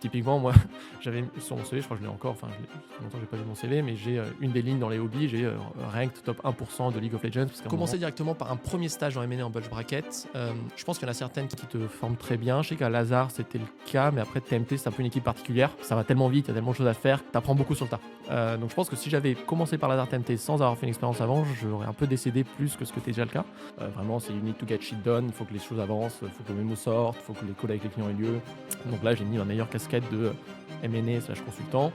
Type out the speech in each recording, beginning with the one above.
typiquement, moi, j'avais sur mon CV, je crois que je l'ai encore, enfin, ça fait longtemps que j'ai pas vu mon CV, mais j'ai une des lignes dans les hobbies, j'ai ranked top 1% de League of Legends. Parce qu'à commencer directement par un premier stage en M&A en bulge bracket. Je pense qu'il y en a certaines qui te forment très bien. Je sais qu'à Lazare, c'était le cas, mais après, TMT, c'est un peu une équipe particulière. Ça va tellement vite, il y a tellement de choses à faire, tu apprends beaucoup sur le tas. Donc je pense que si j'avais commencé par Lazare TMT sans avoir fait une expérience avant, j'aurais un peu décédé plus que ce que c'était déjà le cas. Vraiment, c'est you need to get shit done, il faut que les choses avancent, il faut que le mémo sorte, il faut que les calls avec les clients aient lieu. Donc là, j'ai mis ma meilleure casquette de M&A/consultant.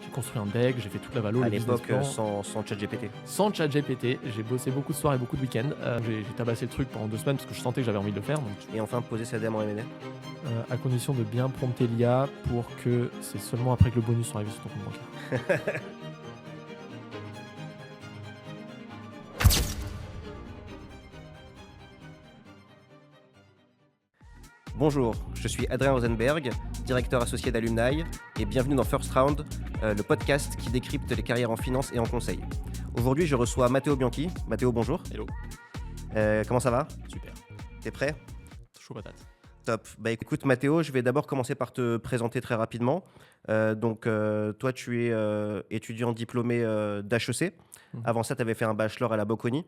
J'ai construit un deck, j'ai fait toute la valo, À le business l'époque, plan. sans ChatGPT. Sans chat GPT, j'ai bossé beaucoup de soirs et beaucoup de week-ends. J'ai tabassé le truc pendant 2 semaines parce que je sentais que j'avais envie de le faire. Donc, Et enfin, poser sa dème en M&A. à condition de bien prompter l'IA pour que c'est seulement après que le bonus soit arrivé sur ton compte bancaire. Bonjour, je suis Adrien Rosenberg, directeur associé d'Alumni, et bienvenue dans First Round, le podcast qui décrypte les carrières en finance et en conseil. Aujourd'hui, je reçois Matteo Bianchi. Matteo, bonjour. Hello. Comment ça va? Super. T'es prêt? Chaud patate. Top. Bah écoute Matteo, je vais d'abord commencer par te présenter très rapidement. Toi, tu es étudiant diplômé d'HEC. Avant ça, tu avais fait un bachelor à la Bocconi.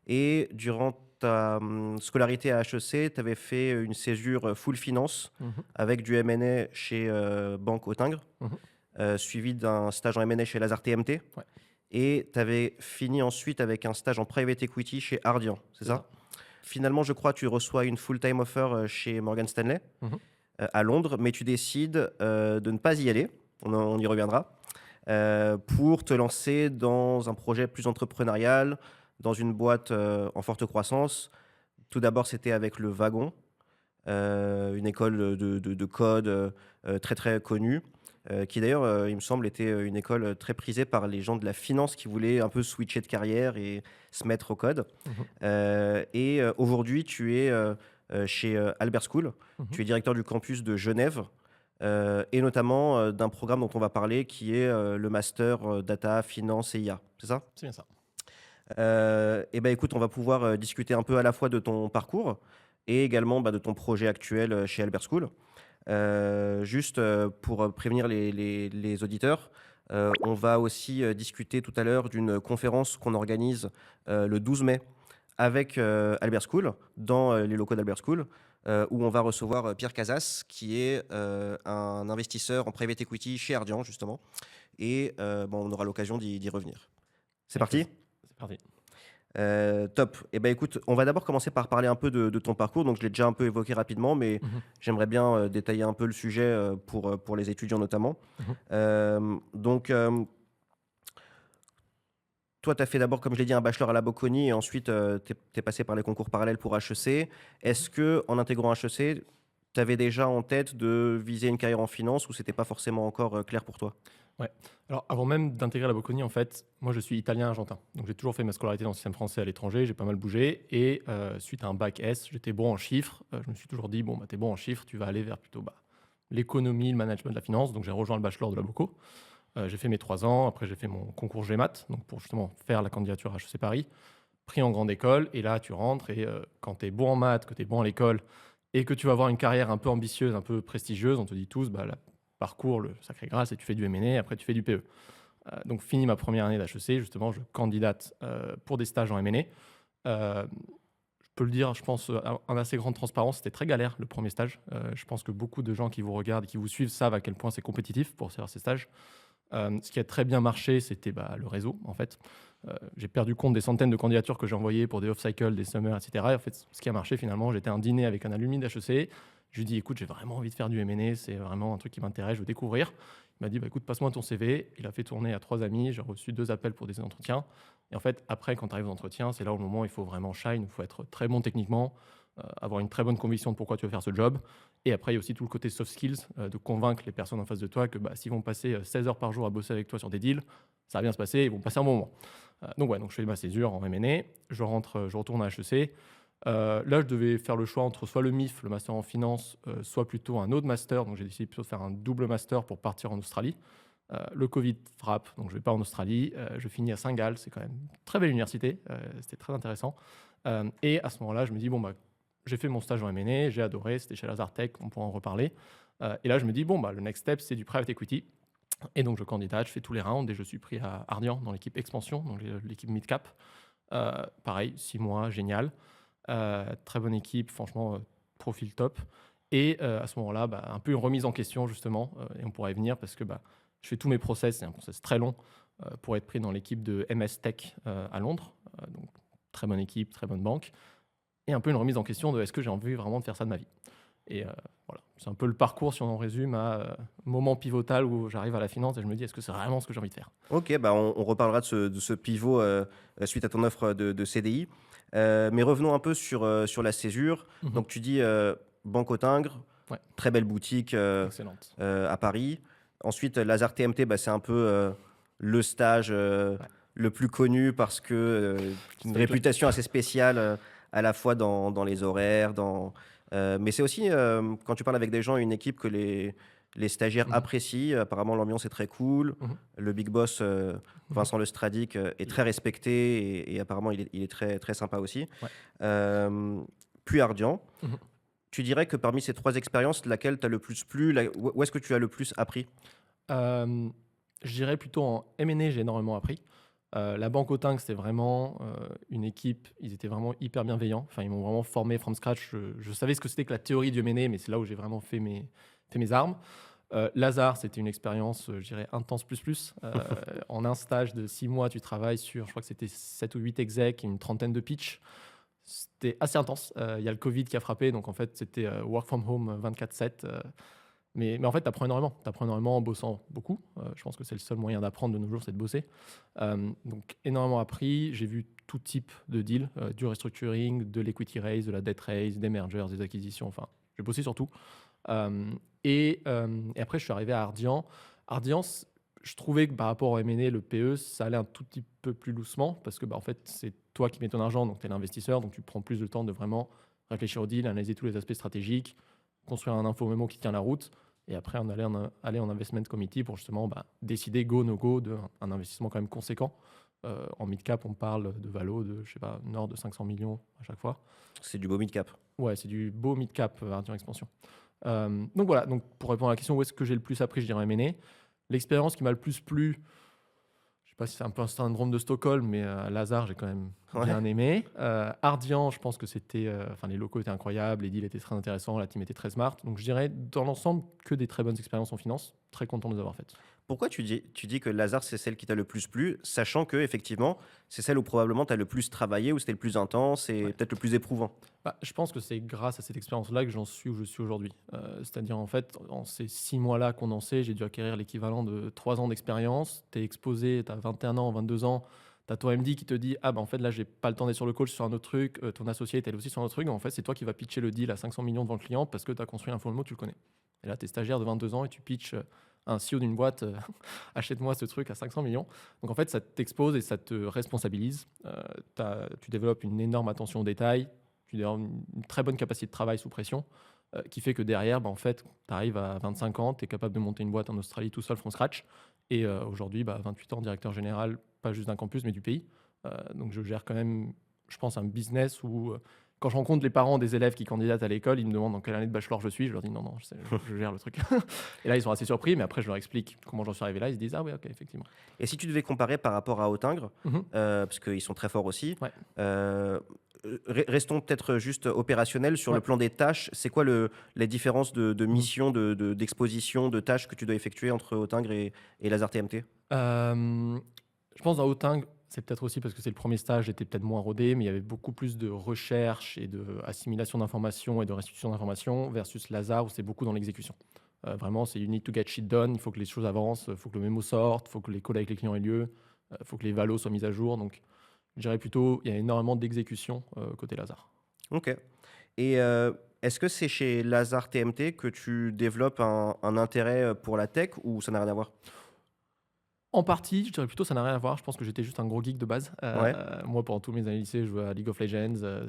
Et durant ta scolarité à HEC, tu avais fait une césure full finance avec du M&A chez Banque Autingre, suivi d'un stage en M&A chez Lazare TMT. Ouais. Et tu avais fini ensuite avec un stage en private equity chez Ardian, c'est ça? Finalement, je crois que tu reçois une full-time offer chez Morgan Stanley à Londres, mais tu décides de ne pas y aller, on y reviendra, pour te lancer dans un projet plus entrepreneurial, dans une boîte en forte croissance. Tout d'abord, c'était avec le Wagon, une école de code très très connue, qui d'ailleurs, il me semble, était une école très prisée par les gens de la finance qui voulaient un peu switcher de carrière et se mettre au code. Aujourd'hui, tu es chez Albert School. Tu es directeur du campus de Genève. Et notamment d'un programme dont on va parler qui est le Master Data, Finance et IA. C'est ça? C'est bien ça. Écoute, on va pouvoir discuter un peu à la fois de ton parcours et également de ton projet actuel chez Albert School. Juste pour prévenir les auditeurs, on va aussi discuter tout à l'heure d'une conférence qu'on organise le 12 mai avec Albert School, dans les locaux d'Albert School, où on va recevoir Pierre Casas, qui est un investisseur en private equity chez Ardian, justement. Et on aura l'occasion d'y revenir. C'est parti? C'est parti. Top. Écoute, on va d'abord commencer par parler un peu de ton parcours. Donc, je l'ai déjà un peu évoqué rapidement, mais j'aimerais bien détailler un peu le sujet pour les étudiants notamment. Toi, tu as fait d'abord, comme je l'ai dit, un bachelor à la Bocconi et ensuite, tu es passé par les concours parallèles pour HEC. Est-ce qu'en intégrant HEC, tu avais déjà en tête de viser une carrière en finance ou c'était pas forcément encore clair pour toi? Ouais. Alors, avant même d'intégrer la Bocconi, en fait, moi, je suis italien-argentin. Donc, j'ai toujours fait ma scolarité dans le système français à l'étranger. J'ai pas mal bougé. Et suite à un bac S, j'étais bon en chiffres. Je me suis toujours dit, t'es bon en chiffres, tu vas aller vers plutôt l'économie, le management de la finance. Donc, j'ai rejoint le bachelor de la Bocco. J'ai fait mes 3 ans. Après, j'ai fait mon concours GMAT, donc pour justement faire la candidature à HEC Paris. Pris en grande école. Et là, tu rentres. Et quand tu es bon en maths, que tu es bon à l'école et que tu vas avoir une carrière un peu ambitieuse, un peu prestigieuse, on te dit tous, parcours, le sacré Graal, et tu fais du M&A, après tu fais du PE. Donc, fini ma première année d'HEC, justement, je candidate pour des stages en M&A. Je peux le dire, je pense, en assez grande transparence, c'était très galère le premier stage. Je pense que beaucoup de gens qui vous regardent et qui vous suivent savent à quel point c'est compétitif pour faire ces stages. Ce qui a très bien marché, c'était le réseau, en fait. J'ai perdu compte des centaines de candidatures que j'ai envoyées pour des off-cycle, des summers, etc. Et en fait, ce qui a marché finalement, j'étais à un dîner avec un alumni d'HEC. Je lui ai dit, écoute, j'ai vraiment envie de faire du M&A, c'est vraiment un truc qui m'intéresse, je veux découvrir. Il m'a dit, écoute, passe-moi ton CV. Il a fait tourner à 3 amis, j'ai reçu 2 appels pour des entretiens. Et en fait, après, quand tu arrives aux entretiens, c'est là au moment où il faut vraiment shine, il faut être très bon techniquement, avoir une très bonne conviction de pourquoi tu veux faire ce job. Et après, il y a aussi tout le côté soft skills, de convaincre les personnes en face de toi que s'ils vont passer 16 heures par jour à bosser avec toi sur des deals, ça va bien se passer, ils vont passer un bon moment. Donc je fais ma césure en M&A, je retourne à HEC. Là, je devais faire le choix entre soit le MIF, le master en finance, soit plutôt un autre master. Donc j'ai décidé plutôt de faire un double master pour partir en Australie. Le Covid frappe, donc je ne vais pas en Australie. Je finis à Saint-Gall, c'est quand même une très belle université, c'était très intéressant. Et à ce moment-là, je me dis, j'ai fait mon stage en M&A, j'ai adoré, c'était chez Lazare Tech, on pourra en reparler. Et là, je me dis, bon, bah, le next step, c'est du private equity. Et donc, je candidate, je fais tous les rounds et je suis pris à Ardian dans l'équipe expansion, donc l'équipe mid-cap. Pareil, 6 mois, génial. Très bonne équipe, franchement, profil top. Et à ce moment-là, bah, un peu une remise en question, justement, et on pourra y venir parce que bah, je fais tous mes process, c'est un process très long pour être pris dans l'équipe de MS Tech à Londres. Donc, très bonne équipe, très bonne banque. Et un peu une remise en question de est-ce que j'ai envie vraiment de faire ça de ma vie. Et voilà, c'est un peu le parcours, si on en résume, à moment pivotal où j'arrive à la finance et je me dis est-ce que c'est vraiment ce que j'ai envie de faire. Ok, bah on reparlera de ce pivot suite à ton offre de CDI. Mais revenons un peu sur la césure. Donc tu dis Banque au Tingre, Ouais, très belle boutique excellente. à Paris. Ensuite, Lazare TMT, bah, c'est un peu le stage Ouais. le plus connu parce que une C'est réputation assez spéciale à la fois dans les horaires, mais c'est aussi, quand tu parles avec des gens, une équipe que les stagiaires Mhm. apprécient. Apparemment, l'ambiance est très cool. Mhm. Le big boss, Mhm. Vincent Lestradic, est Il- très respecté et apparemment, il est très, très sympa aussi. Ouais. Euh, Puis Ardian. Mhm. Tu dirais que parmi ces 3 expériences, laquelle t'as le plus plu? Où est-ce que tu as le plus appris? Euh, je dirais plutôt en M&A, j'ai énormément appris. La banque Auting, c'était vraiment une équipe, ils étaient vraiment hyper bienveillants. Enfin, ils m'ont vraiment formé from scratch. Je savais ce que c'était que la théorie du M&A, mais c'est là où j'ai vraiment fait mes armes. Lazare, c'était une expérience, je dirais, intense plus plus. En un stage de 6 mois, tu travailles sur, je crois que c'était 7 ou 8 execs et une trentaine de pitch. C'était assez intense. Il y a le Covid qui a frappé, donc en fait, c'était work from home 24/7. Mais en fait, tu apprends énormément. Tu apprends énormément en bossant beaucoup. Je pense que c'est le seul moyen d'apprendre de nos jours, c'est de bosser. Donc, énormément appris. J'ai vu tout type de deal, du restructuring, de l'equity raise, de la debt raise, des mergers, des acquisitions. Enfin, j'ai bossé sur tout. Et après, je suis arrivé à Ardian. Ardian, je trouvais que par rapport au M&A, le PE, ça allait un tout petit peu plus doucement parce que bah, en fait, c'est toi qui mets ton argent, donc tu es l'investisseur, donc tu prends plus de temps de vraiment réfléchir au deal, analyser tous les aspects stratégiques, construire un info mémo qui tient la route, et après aller en investment committee pour justement bah, décider go, no go d'un investissement quand même conséquent. En mid-cap, on parle de valo de, je sais pas, nord de 500 millions à chaque fois. C'est du beau mid-cap. Ouais, c'est du beau mid-cap Ardian Expansion. Donc voilà, donc pour répondre à la question, où est-ce que j'ai le plus appris, je dirais M&A. L'expérience qui m'a le plus plu, je sais pas si c'est un peu un syndrome de Stockholm, mais Lazare, j'ai quand même Ouais. bien aimé. Ardian, je pense que c'était, enfin les locaux étaient incroyables, les deals étaient très intéressants, la team était très smart. Donc je dirais dans l'ensemble que des très bonnes expériences en finance. Très content de les avoir faites. Pourquoi tu dis que Lazare, c'est celle qui t'a le plus plu, sachant que effectivement, c'est celle où probablement tu as le plus travaillé, où c'était le plus intense et Ouais. peut-être le plus éprouvant? Bah, je pense que c'est grâce à cette expérience-là que j'en suis où je suis aujourd'hui. C'est-à-dire, en fait, en ces 6 mois-là condensés, j'ai dû acquérir l'équivalent de 3 ans d'expérience. Tu es exposé, tu as 21 ans, 22 ans. Tu as ton MD qui te dit ah, bah en fait, là, j'ai pas le temps d'être sur le call, je suis sur un autre truc. Ton associé, elle est aussi sur un autre truc. En fait, c'est toi qui vas pitcher le deal à 500 millions devant le client parce que tu as construit un fonds de mots, tu le connais. Et là, tu es stagiaire de 22 ans et tu pitches un CEO d'une boîte achète-moi ce truc à 500 millions. Donc, en fait, ça t'expose et ça te responsabilise. Tu développes une énorme attention aux détails. Tu développes une très bonne capacité de travail sous pression qui fait que derrière, bah, en fait, tu arrives à 25 ans, tu es capable de monter une boîte en Australie tout seul from scratch. Et aujourd'hui, 28 ans, directeur général, pas juste d'un campus, mais du pays. Donc je gère quand même, je pense, un business où quand je rencontre les parents des élèves qui candidatent à l'école, ils me demandent dans quelle année de bachelor je suis. Je leur dis non, non, je gère le truc. Et là, ils sont assez surpris, mais après, je leur explique comment j'en suis arrivé là. Ils se disent ah oui, ok, effectivement. Et si tu devais comparer par rapport à Autingre, Mhm. parce qu'ils sont très forts aussi, Ouais. euh, restons peut-être juste opérationnels sur le Ouais. plan des tâches. C'est quoi les différences de Mhm. mission, d'exposition, de tâches que tu dois effectuer entre Autingre et Lazare TMT? Je pense dans Auting, c'est peut-être aussi parce que c'est le premier stage, j'étais peut-être moins rodé, mais il y avait beaucoup plus de recherche et de assimilation d'informations et de restitution d'informations versus Lazare où c'est beaucoup dans l'exécution. Vraiment, c'est you need to get shit done, il faut que les choses avancent, il faut que le mémo sorte, il faut que les calls avec les clients aient lieu, il faut que les valos soient mis à jour. Donc, je dirais plutôt, il y a énormément d'exécution côté Lazare. Ok. Et est-ce que c'est chez Lazare TMT que tu développes un intérêt pour la tech ou ça n'a rien à voir? En partie, je dirais plutôt ça n'a rien à voir. Je pense que j'étais juste un gros geek de base. Ouais. Moi, pendant tous mes années lycée, je jouais à League of Legends.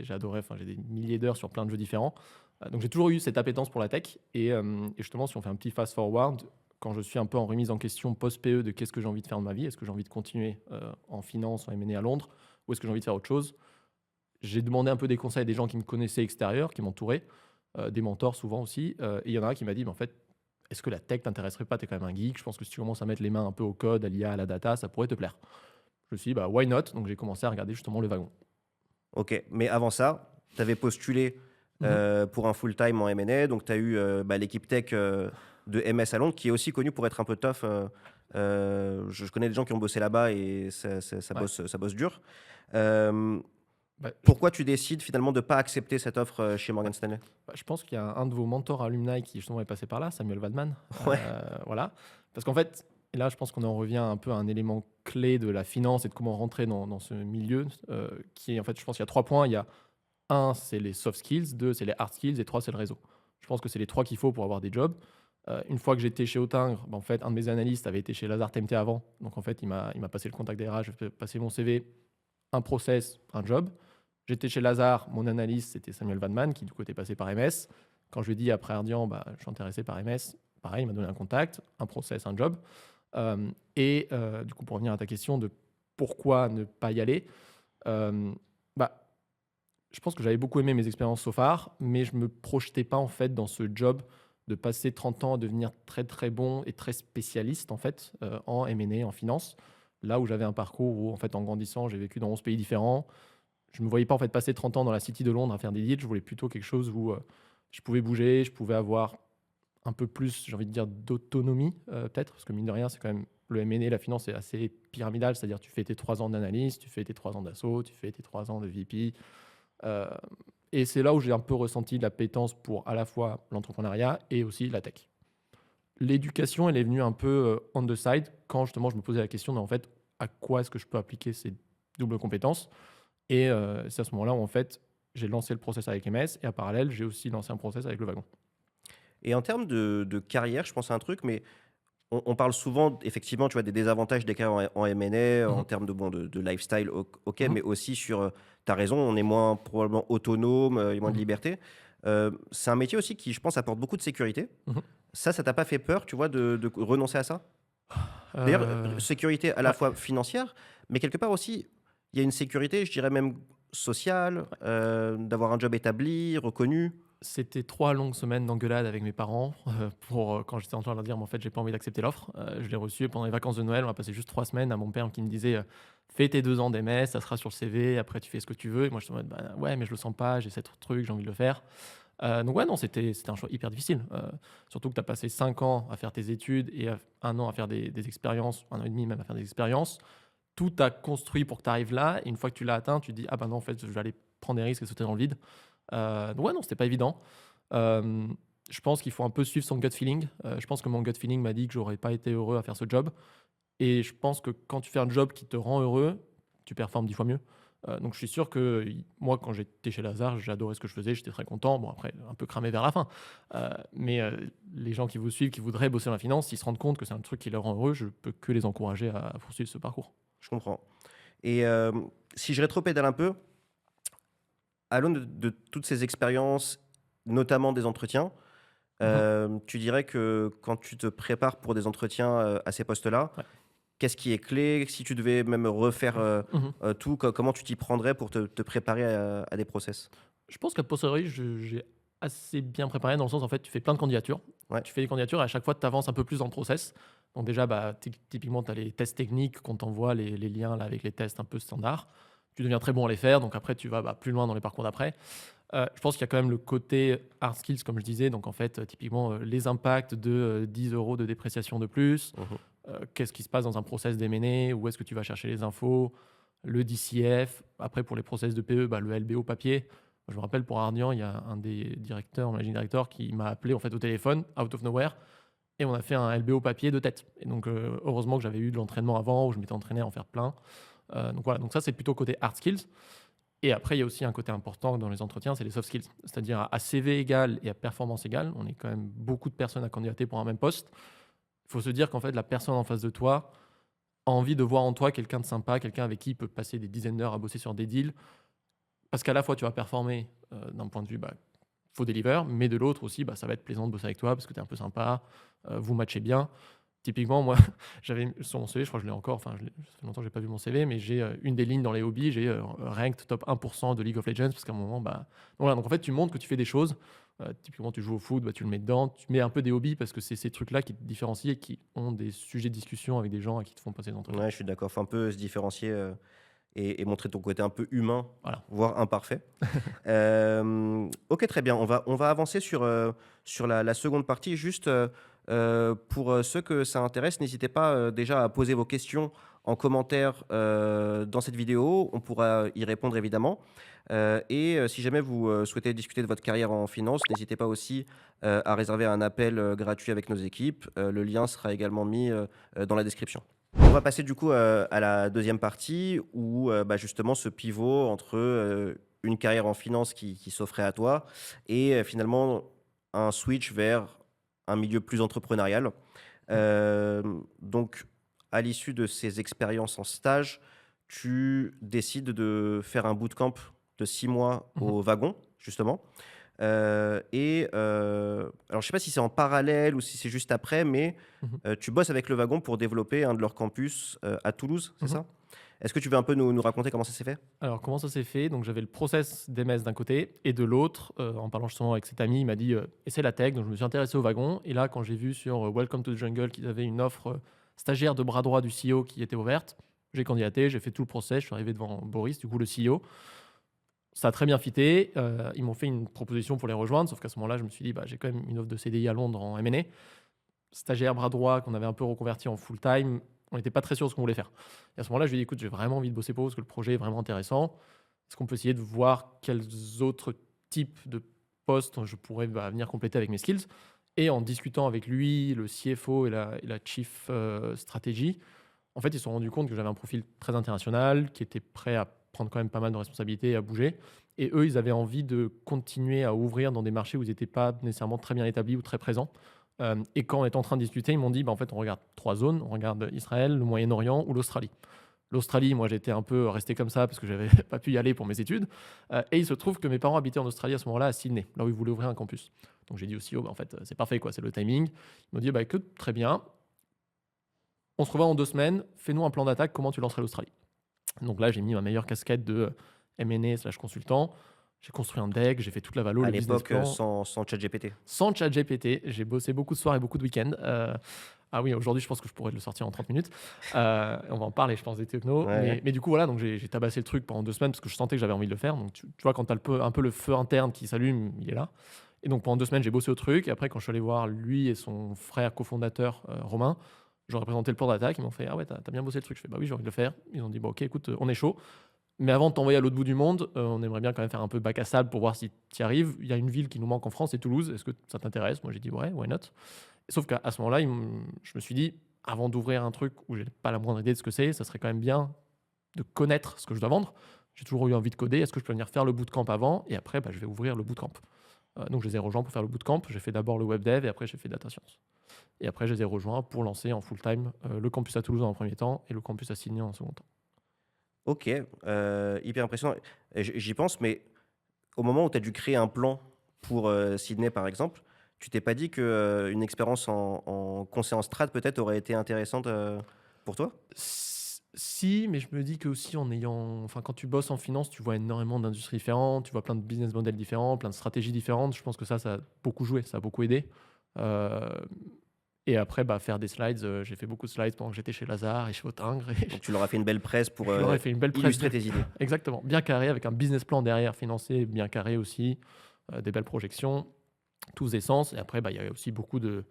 J'adorais. Enfin, j'ai des milliers d'heures sur plein de jeux différents. Donc, j'ai toujours eu cette appétence pour la tech. Et justement, si on fait un petit fast forward, quand je suis un peu en remise en question post-PE de qu'est-ce que j'ai envie de faire de ma vie, est-ce que j'ai envie de continuer en finance, en M&A à Londres, ou est-ce que j'ai envie de faire autre chose, j'ai demandé un peu des conseils à des gens qui me connaissaient extérieurs, qui m'entouraient. des mentors souvent aussi. Et il y en a un qui m'a dit, mais en fait, est-ce que la tech t'intéresserait pas? Tu es quand même un geek. Je pense que si tu commences à mettre les mains un peu au code, à l'IA, à la data, ça pourrait te plaire. Je me suis dit, bah, why not? Donc j'ai commencé à regarder justement le wagon. Ok, mais avant ça, tu avais postulé Mhm. pour un full-time en M&A, donc tu as eu l'équipe tech de MS à Londres, qui est aussi connue pour être un peu tough. Je connais des gens qui ont bossé là-bas et Ouais. ça bosse dur. Euh, Bah, Pourquoi tu décides finalement de ne pas accepter cette offre chez ouais. Morgan Stanley? Je pense qu'il y a un de vos mentors alumni qui justement est passé par là, Samuel Waldman. Ouais, Voilà. Parce qu'en fait, et là, je pense qu'on en revient un peu à un élément clé de la finance et de comment rentrer dans ce milieu, qui est en fait, je pense qu'il y a 3 points. Il y a un, c'est les soft skills, deux, c'est les hard skills, et trois, c'est le réseau. Je pense que c'est les trois qu'il faut pour avoir des jobs. Une fois que j'étais chez Autingre, en fait, un de mes analystes avait été chez Lazare TMT avant. Donc, en fait, il m'a passé le contact des RH, j'ai fait passer mon CV, un process, un job. J'étais chez Lazare, mon analyste, c'était Samuel Vanman, qui du coup était passé par MS. Quand je lui ai dit après Ardian, bah, je suis intéressé par MS, pareil, il m'a donné un contact, un process, un job. Du coup, pour revenir à ta question de pourquoi ne pas y aller, euh, bah, je pense que j'avais beaucoup aimé mes expériences so far, mais je me projetais pas en fait dans ce job de passer 30 ans à devenir très très bon et très spécialiste en fait en M&A, en finance. Là où j'avais un parcours où en fait en grandissant, j'ai vécu dans 11 pays différents. Je ne me voyais pas en fait passer 30 ans dans la City de Londres à faire des deals. Je voulais plutôt quelque chose où je pouvais bouger, je pouvais avoir un peu plus, j'ai envie de dire, d'autonomie peut-être, parce que mine de rien, c'est quand même le M&A, la finance, c'est assez pyramidal, c'est-à-dire tu fais tes 3 ans d'analyse, tu fais tes 3 ans d'assaut, tu fais tes 3 ans de VP. Euh, et c'est là où j'ai un peu ressenti l'appétence pour à la fois l'entrepreneuriat et aussi la tech. L'éducation, elle est venue un peu on the side quand justement je me posais la question de, en fait, à quoi est-ce que je peux appliquer ces doubles compétences. Et c'est à ce moment-là où en fait j'ai lancé le process avec MS et à parallèle j'ai aussi lancé un process avec le wagon. et en termes de carrière, je pense à un truc, mais on parle souvent, effectivement, tu vois, des désavantages des carrières en M&A, en Mhm. termes de lifestyle, ok, Mhm. mais aussi sur, tu as raison, on est moins probablement autonome, il y a moins de Mhm. liberté. C'est un métier aussi qui, je pense, apporte beaucoup de sécurité. Mhm. Ça t'a pas fait peur, tu vois, de renoncer à ça? D'ailleurs, Euh, sécurité à la ouais, fois financière, mais quelque part aussi, il y a une sécurité, je dirais même sociale, ouais. d'avoir un job établi, reconnu. C'était 3 longues semaines d'engueulade avec mes parents pour quand j'étais en train de leur dire mais en fait j'ai pas envie d'accepter l'offre. Je l'ai reçu pendant les vacances de Noël. On a passé juste 3 semaines à mon père qui me disait fais tes 2 ans d'MS, ça sera sur le CV, après tu fais ce que tu veux. Et moi je suis en mode bah, ouais mais je le sens pas, j'ai cet truc, j'ai envie de le faire. Donc ouais non c'était un choix hyper difficile. Surtout que tu as passé 5 ans à faire tes études et 1 an à faire des expériences, 1 an et demi même à faire des expériences. Tout a construit pour que tu arrives là. Et une fois que tu l'as atteint, tu te dis ah bah non en fait je vais aller prendre des risques et sauter dans le vide. Donc ouais, non, c'était pas évident. Euh, je pense qu'il faut un peu suivre son gut feeling. Je pense que mon gut feeling m'a dit que j'aurais pas été heureux à faire ce job. Et je pense que quand tu fais un job qui te rend heureux, tu performes 10 fois mieux. Donc je suis sûr que moi, quand j'étais chez Lazare, j'adorais ce que je faisais, j'étais très content. Bon, après, un peu cramé vers la fin. Mais les gens qui vous suivent, qui voudraient bosser dans la finance, s'ils se rendent compte que c'est un truc qui les rend heureux, je peux que les encourager à poursuivre ce parcours. Je comprends. Et si je rétropédale un peu, à l'aune de toutes ces expériences, notamment des entretiens, Mhm. tu dirais que quand tu te prépares pour des entretiens à ces postes-là, Ouais. qu'est-ce qui est clé? Si tu devais même refaire Mhm. tout, comment tu t'y prendrais pour te préparer à des process? Je pense qu'à posteriori, j'ai assez bien préparé dans le sens, en fait, tu fais plein de candidatures. Ouais, Tu fais des candidatures et à chaque fois, tu avances un peu plus dans le process. Donc déjà, bah, typiquement, tu as les tests techniques qu'on t'envoie, les liens là, avec les tests un peu standards. Tu deviens très bon à les faire, donc après, tu vas plus loin dans les parcours d'après. Je pense qu'il y a quand même le côté hard skills, comme je disais. Donc en fait, typiquement, les impacts de 10 euros de dépréciation de plus. mhm, Qu'est-ce qui se passe dans un process d'M&A? Où est-ce que tu vas chercher les infos? Le DCF. Après, pour les process de PE, bah, le LBO papier. Je me rappelle pour Ardian, il y a un des directeurs, managing director, qui m'a appelé en fait au téléphone, out of nowhere, et on a fait un LBO papier de tête. Et donc, heureusement que j'avais eu de l'entraînement avant, où je m'étais entraîné à en faire plein. Donc voilà, donc ça c'est plutôt côté hard skills. Et après, il y a aussi un côté important dans les entretiens, c'est les soft skills. C'est-à-dire à CV égal et à performance égale, on est quand même beaucoup de personnes à candidater pour un même poste. Il faut se dire qu'en fait, la personne en face de toi a envie de voir en toi quelqu'un de sympa, quelqu'un avec qui il peut passer des dizaines d'heures à bosser sur des deals. Parce qu'à la fois, tu vas performer d'un point de vue, bah, faut deliver, mais de l'autre aussi, bah, ça va être plaisant de bosser avec toi parce que tu es un peu sympa, vous matchez bien. Typiquement, moi, j'avais sur mon CV, je crois que je l'ai encore, enfin, ça fait longtemps que j'ai pas vu mon CV, mais j'ai une des lignes dans les hobbies, j'ai ranked top 1% de League of Legends parce qu'à un moment, bah, voilà, donc en fait, tu montres que tu fais des choses, Typiquement, tu joues au foot, bah, tu le mets dedans. Tu mets un peu des hobbies parce que c'est ces trucs-là qui te différencient et qui ont des sujets de discussion avec des gens et qui te font passer des entretiens. Ouais, je suis d'accord. Faut un peu se différencier, et montrer ton côté un peu humain, Voilà. voire imparfait. OK, très bien. On va avancer sur la seconde partie. Juste, pour, ceux que ça intéresse, n'hésitez pas, déjà à poser vos questions en commentaire, dans cette vidéo. On pourra y répondre évidemment. Si jamais vous, souhaitez discuter de votre carrière en finance, n'hésitez pas aussi, à réserver un appel, gratuit avec nos équipes. Le lien sera également mis, dans la description. On va passer du coup, à la deuxième partie où, bah, justement ce pivot entre, une carrière en finance qui s'offrait à toi et finalement un switch vers un milieu plus entrepreneurial. Donc à l'issue de ces expériences en stage, tu décides de faire un bootcamp de 6 mois Mmh. au Wagon, justement. Alors je sais pas si c'est en parallèle ou si c'est juste après, mais Mmh. tu bosses avec le Wagon pour développer un de leurs campus, à Toulouse, c'est Mmh. ça? Est-ce que tu veux un peu nous raconter comment ça s'est fait? Alors, comment ça s'est fait? Donc, j'avais le process d'MS d'un côté et de l'autre, en parlant justement avec cet ami, il m'a dit, «Essaie la tech». Donc, je me suis intéressé au wagon et là, quand j'ai vu sur, Welcome to the Jungle qu'ils avaient une offre, stagiaire de bras droit du CEO qui était ouverte, j'ai candidaté, j'ai fait tout le process, je suis arrivé devant Boris, du coup, le CEO. Ça a très bien fité, ils m'ont fait une proposition pour les rejoindre, sauf qu'à ce moment-là, je me suis dit: «Bah, j'ai quand même une offre de CDI à Londres en M&A». Stagiaire bras droit qu'on avait un peu reconverti en full time, on n'était pas très sûr de ce qu'on voulait faire. Et à ce moment-là, je lui ai dit: «Écoute, j'ai vraiment envie de bosser pour vous parce que le projet est vraiment intéressant. Est-ce qu'on peut essayer de voir quels autres types de postes je pourrais, bah, venir compléter avec mes skills?» Et en discutant avec lui, le CFO et la chief, stratégie, en fait, ils se sont rendus compte que j'avais un profil très international, qui était prêt à prendre quand même pas mal de responsabilités et à bouger. Et eux, ils avaient envie de continuer à ouvrir dans des marchés où ils n'étaient pas nécessairement très bien établis ou très présents. Et quand on est en train de discuter, ils m'ont dit: «Bah, en fait, on regarde 3 zones, on regarde Israël, le Moyen-Orient ou l'Australie». L'Australie, moi, j'étais un peu resté comme ça parce que j'avais pas pu y aller pour mes études. Et il se trouve que mes parents habitaient en Australie à ce moment-là, à Sydney, là où ils voulaient ouvrir un campus. Donc j'ai dit au CEO: «Bah, en fait, c'est parfait, quoi, c'est le timing». Ils m'ont dit: «Bah, écoute, très bien, on se revoit en 2 semaines, fais-nous un plan d'attaque, comment tu lancerais l'Australie?» Donc là, j'ai mis ma meilleure casquette de M&A/consultant. J'ai construit un deck, j'ai fait toute la valo, À le business l'époque, plan. sans ChatGPT? Sans ChatGPT, j'ai bossé beaucoup de soirs et beaucoup de week-ends. Ah oui, aujourd'hui, je pense que je pourrais le sortir en 30 minutes. On va en parler, je pense, des technos. Ouais, Mais, ouais. mais du coup, voilà, donc j'ai tabassé le truc pendant 2 semaines parce que je sentais que j'avais envie de le faire. Donc, tu vois, quand tu as un peu le feu interne qui s'allume, il est là. Et donc, pendant 2 semaines, j'ai bossé au truc. Et après, quand je suis allé voir lui et son frère cofondateur, Romain, j'aurais présenté le plan d'attaque. Ils m'ont fait: «Ah ouais, t'as bien bossé le truc». Je fais: «Bah oui, j'ai envie de le faire». Ils ont dit: «Bon, ok, écoute, on est chaud. Mais avant de t'envoyer à l'autre bout du monde, on aimerait bien quand même faire un peu bac à sable pour voir si tu y arrives. Il y a une ville qui nous manque en France, c'est Toulouse. Est-ce que ça t'intéresse?» Moi, j'ai dit: «Ouais, why not?» Sauf qu'à ce moment-là, je me suis dit: «Avant d'ouvrir un truc où j'ai pas la moindre idée de ce que c'est, ça serait quand même bien de connaître ce que je dois vendre». J'ai toujours eu envie de coder. Est-ce que je peux venir faire le bootcamp avant? Et après, bah, je vais ouvrir le bootcamp. Donc je les ai rejoints pour faire le bootcamp. J'ai fait d'abord le web dev et après j'ai fait data science. Et après, je les ai rejoints pour lancer en full time, le campus à Toulouse en un premier temps et le campus à Sydney en un second temps. OK, hyper impressionnant. Et j'y pense, mais au moment où tu as dû créer un plan pour, Sydney, par exemple, tu t'es pas dit que, une expérience en conseil en strat peut-être aurait été intéressante, pour toi? Si, mais je me dis qu'aussi en ayant enfin, quand tu bosses en finance, tu vois énormément d'industries différentes, tu vois plein de business models différents, plein de stratégies différentes. Je pense que ça a beaucoup joué, ça a beaucoup aidé. Heu et après, bah, faire des slides, j'ai fait beaucoup de slides pendant que j'étais chez Lazare et chez Autingre et Donc tu leur as fait une belle presse pour, je leur ai fait une belle presse illustrer bien tes idées. exactement, bien carrée avec un business plan derrière financé, bien carré aussi, des belles projections, tout faisait sens et après, bah, il y avait aussi beaucoup de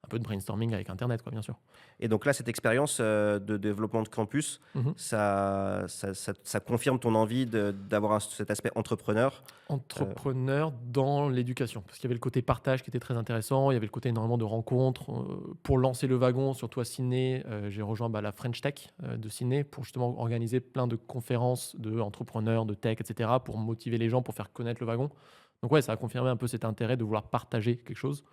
un peu de brainstorming avec internet quoi, bien sûr. Et donc là, cette expérience, de développement de campus, Mmh. ça confirme ton envie d'avoir cet aspect entrepreneur? Entrepreneur dans l'éducation, parce qu'il y avait le côté partage qui était très intéressant, il y avait le côté énormément de rencontres. Pour lancer le wagon, surtout à Sydney, j'ai rejoint, bah, la French Tech, de Sydney pour justement organiser plein de conférences d'entrepreneurs, de tech et cetera, pour motiver les gens, pour faire connaître le wagon. Donc ouais, ça a confirmé un peu cet intérêt de vouloir partager quelque chose,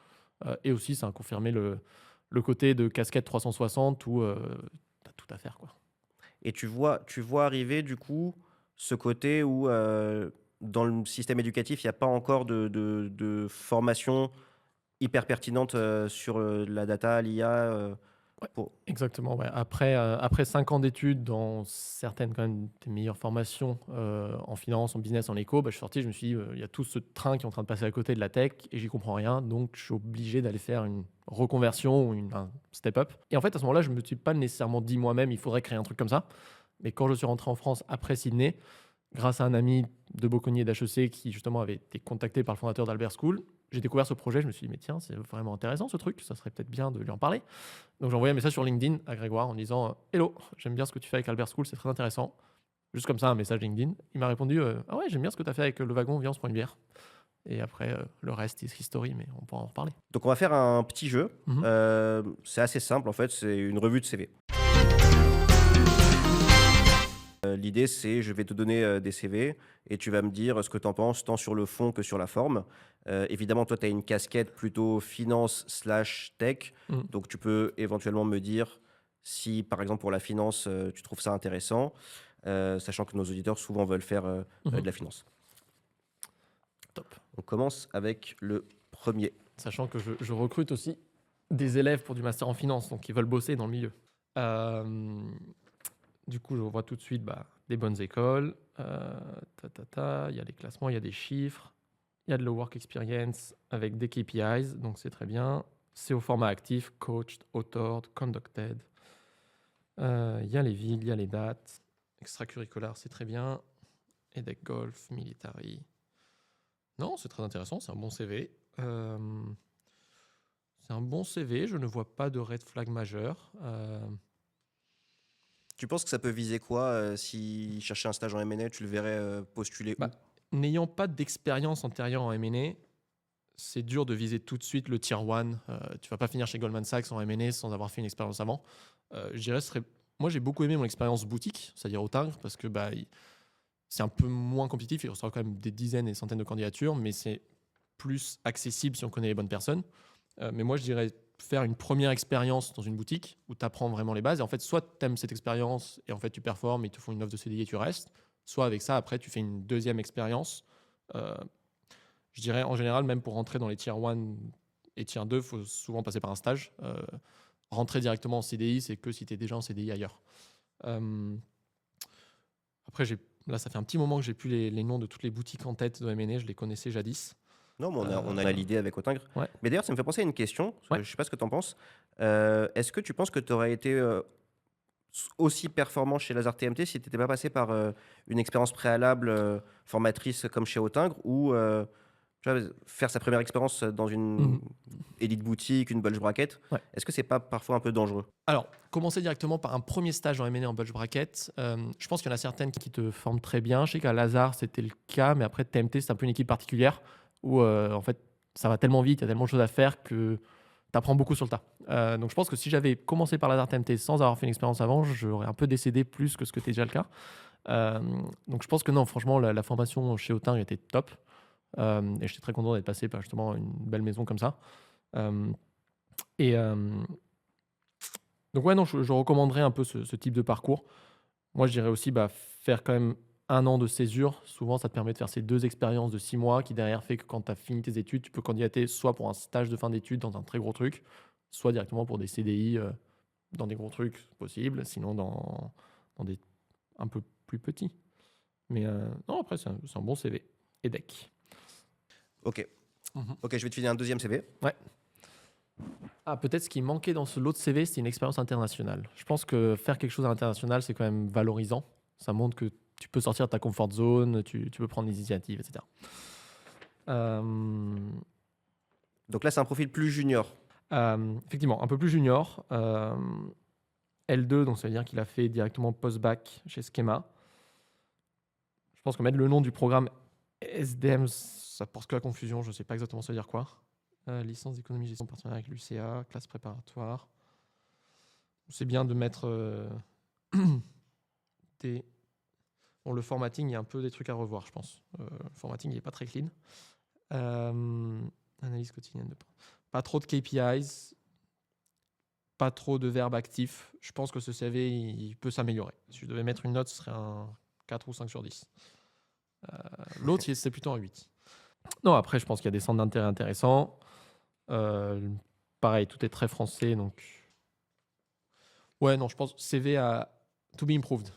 et aussi ça a confirmé le côté de casquette 360 où, tu as tout à faire, quoi. Et tu vois arriver du coup ce côté où, dans le système éducatif, il y a pas encore de formation hyper pertinente, sur, la data, l'IA? Ouais, Pour... exactement, ouais. Après 5 ans d'études dans certaines quand même des meilleures formations, en finance, en business, en éco, je suis sorti, je me suis dit: «Il y a tout ce train qui est en train de passer à côté de la tech et j'y comprends rien, donc je suis obligé d'aller faire une reconversion ou un step up» et en fait, à ce moment-là, je me suis pas nécessairement dit moi-même: «Il faudrait créer un truc comme ça». Mais quand je suis rentré en France après Sydney, grâce à un ami de Bocconi et d'HEC qui justement avait été contacté par le fondateur d'Albert School, j'ai découvert ce projet, je me suis dit: «Mais tiens, c'est vraiment intéressant ce truc, ça serait peut-être bien de lui en parler». Donc j'ai envoyé un message sur LinkedIn à Grégoire en disant Hello, j'aime bien ce que tu fais avec Albert School, c'est très intéressant. Juste comme ça, un message LinkedIn. Il m'a répondu Ah ouais, j'aime bien ce que tu as fait avec le wagon, viens, on se prend une bière. Et après, le reste is history, mais on pourra en reparler. Donc, on va faire un petit jeu. Mhm. C'est assez simple, en fait. C'est une revue de CV. L'idée, c'est je vais te donner des CV et tu vas me dire ce que tu en penses, tant sur le fond que sur la forme. Évidemment, toi, tu as une casquette plutôt finance/tech. Mhm. Donc, tu peux éventuellement me dire si, par exemple, pour la finance, tu trouves ça intéressant, sachant que nos auditeurs souvent veulent faire Mhm. de la finance. Top. On commence avec le premier. Sachant que je recrute aussi des élèves pour du master en finance, donc ils veulent bosser dans le milieu. Du coup, je vois tout de suite des bonnes écoles. Il y a les classements, il y a des chiffres. Il y a de la work experience avec des KPIs, donc c'est très bien. C'est au format actif, coached, authored, conducted. Il y a les villes, il y a les dates. Extracurriculaire, c'est très bien. EDEC Golf, Military. Non, c'est très intéressant, c'est un bon CV. C'est un bon CV, je ne vois pas de red flag majeur. Tu penses que ça peut viser quoi si chercher un stage en M&A, tu le verrais postuler où? N'ayant pas d'expérience antérieure en M&A, c'est dur de viser tout de suite le tier 1. Tu vas pas finir chez Goldman Sachs en M&A sans avoir fait une expérience avant. Je dirais, moi j'ai beaucoup aimé mon expérience boutique, c'est-à-dire au Tigre, parce que c'est un peu moins compétitif. Il restera quand même des dizaines et des centaines de candidatures, mais c'est plus accessible si on connaît les bonnes personnes. Mais moi, je dirais faire une première expérience dans une boutique où tu apprends vraiment les bases. Et en fait, soit tu aimes cette expérience et en fait tu performes et ils te font une offre de CDI et tu restes. Soit avec ça, après, tu fais une deuxième expérience. Euh, je dirais en général, même pour rentrer dans les tier 1 et tier 2, il faut souvent passer par un stage. Rentrer directement en CDI, c'est que si tu es déjà en CDI ailleurs. Après, là, ça fait un petit moment que j'ai plus les noms de toutes les boutiques en tête de M&A. Je les connaissais jadis. Non, mais on a l'idée avec Autingre. Ouais. Mais d'ailleurs, ça me fait penser à une question. Parce que Ouais. je ne sais pas ce que tu en penses. Est-ce que tu penses que tu aurais été aussi performant chez Lazare TMT si tu n'étais pas passé par une expérience préalable formatrice comme chez Autingre ou tu vois, faire sa première expérience dans une élite boutique, une bulge bracket? Ouais. Est-ce que c'est pas parfois un peu dangereux? Alors, commencer directement par un premier stage en M&A en bulge bracket, je pense qu'il y en a certaines qui te forment très bien. Je sais qu'à Lazare, c'était le cas, mais après, TMT, c'est un peu une équipe particulière où, en fait, ça va tellement vite, il y a tellement de choses à faire que tu apprends beaucoup sur le tas. Donc, je pense que si j'avais commencé par Lazare TMT sans avoir fait une expérience avant, j'aurais un peu décédé plus que ce que c'était déjà le cas. Donc, je pense que non, franchement, la formation chez Autain était top. Et j'étais très content d'être passé par justement une belle maison comme ça. Donc ouais, non, je recommanderais un peu ce type de parcours. Moi, je dirais aussi faire quand même 1 an de césure. Souvent, ça te permet de faire ces 2 expériences de 6 mois qui derrière fait que quand tu as fini tes études, tu peux candidater soit pour un stage de fin d'études dans un très gros truc, soit directement pour des CDI dans des gros trucs possibles, sinon dans des un peu plus petits. Mais non, après, c'est un bon CV. EDEC. Ok. Ok, je vais te filer un deuxième CV. Ouais. Ah, peut-être ce qui manquait dans l'autre CV, c'est une expérience internationale. Je pense que faire quelque chose à l'international, c'est quand même valorisant. Ça montre que tu peux sortir de ta comfort zone, tu peux prendre des initiatives, etc. Donc là, c'est un profil plus junior. Effectivement, un peu plus junior. L2, donc ça veut dire qu'il a fait directement post-bac chez Schema. Je pense que mettre le nom du programme SDM, ça porte que la confusion. Je ne sais pas exactement ça veut dire quoi. Licence d'économie gestion partenariat avec l'UCA, classe préparatoire. C'est bien de mettre Bon, le formatting, il y a un peu des trucs à revoir, je pense. Le formatting, il n'est pas très clean. Analyse quotidienne. Pas trop de KPIs, pas trop de verbes actifs. Je pense que ce CV, il peut s'améliorer. Si je devais mettre une note, ce serait un 4 ou 5 sur 10. L'autre, c'est plutôt un 8. Non, après, je pense qu'il y a des centres d'intérêt intéressants. Pareil, tout est très français, donc Ouais, non, je pense CV à to be improved.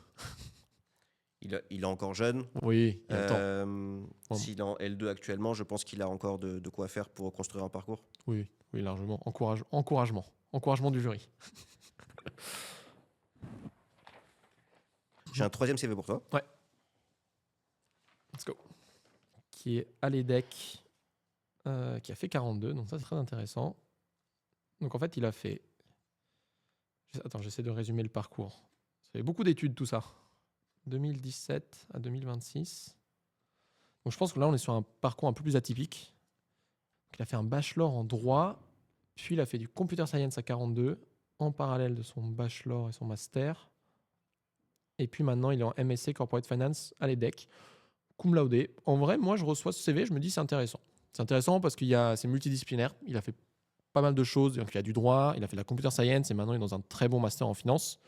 Il est encore jeune. Oui, il y a le temps. Ouais. S'il est en L2 actuellement, je pense qu'il a encore de quoi faire pour construire un parcours. Oui, oui, largement. Encouragement du jury. J'ai un troisième CV pour toi. Ouais. Let's go. Qui est Aledec, qui a fait 42, donc ça c'est très intéressant. Donc en fait, il a fait... Attends, j'essaie de résumer le parcours. Ça fait beaucoup d'études tout ça. 2017 à 2026. Donc je pense que là, on est sur un parcours un peu plus atypique. Donc, il a fait un bachelor en droit, puis il a fait du computer science à 42, en parallèle de son bachelor et son master. Et puis maintenant, il est en MSc Corporate Finance à l'EDEC, cum laude. En vrai, moi, je reçois ce CV, je me dis c'est intéressant. C'est intéressant parce c'est multidisciplinaire. Il a fait pas mal de choses. Donc, il a du droit, il a fait de la computer science et maintenant, il est dans un très bon master en finance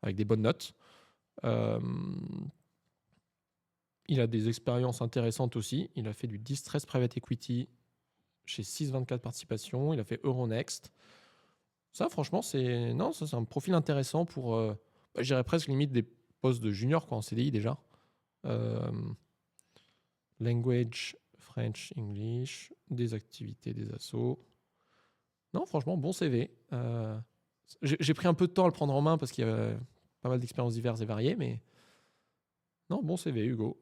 avec des bonnes notes. Il a des expériences intéressantes aussi. Il a fait du distress private equity chez 624 Participations. Il a fait Euronext. Ça, franchement, c'est un profil intéressant pour, je dirais presque limite des postes de junior quoi, en CDI déjà. Language, French, English, des activités, des assos. Non, franchement, bon CV. J'ai pris un peu de temps à le prendre en main parce qu'il y a pas mal d'expériences diverses et variées, mais non, bon CV, Hugo.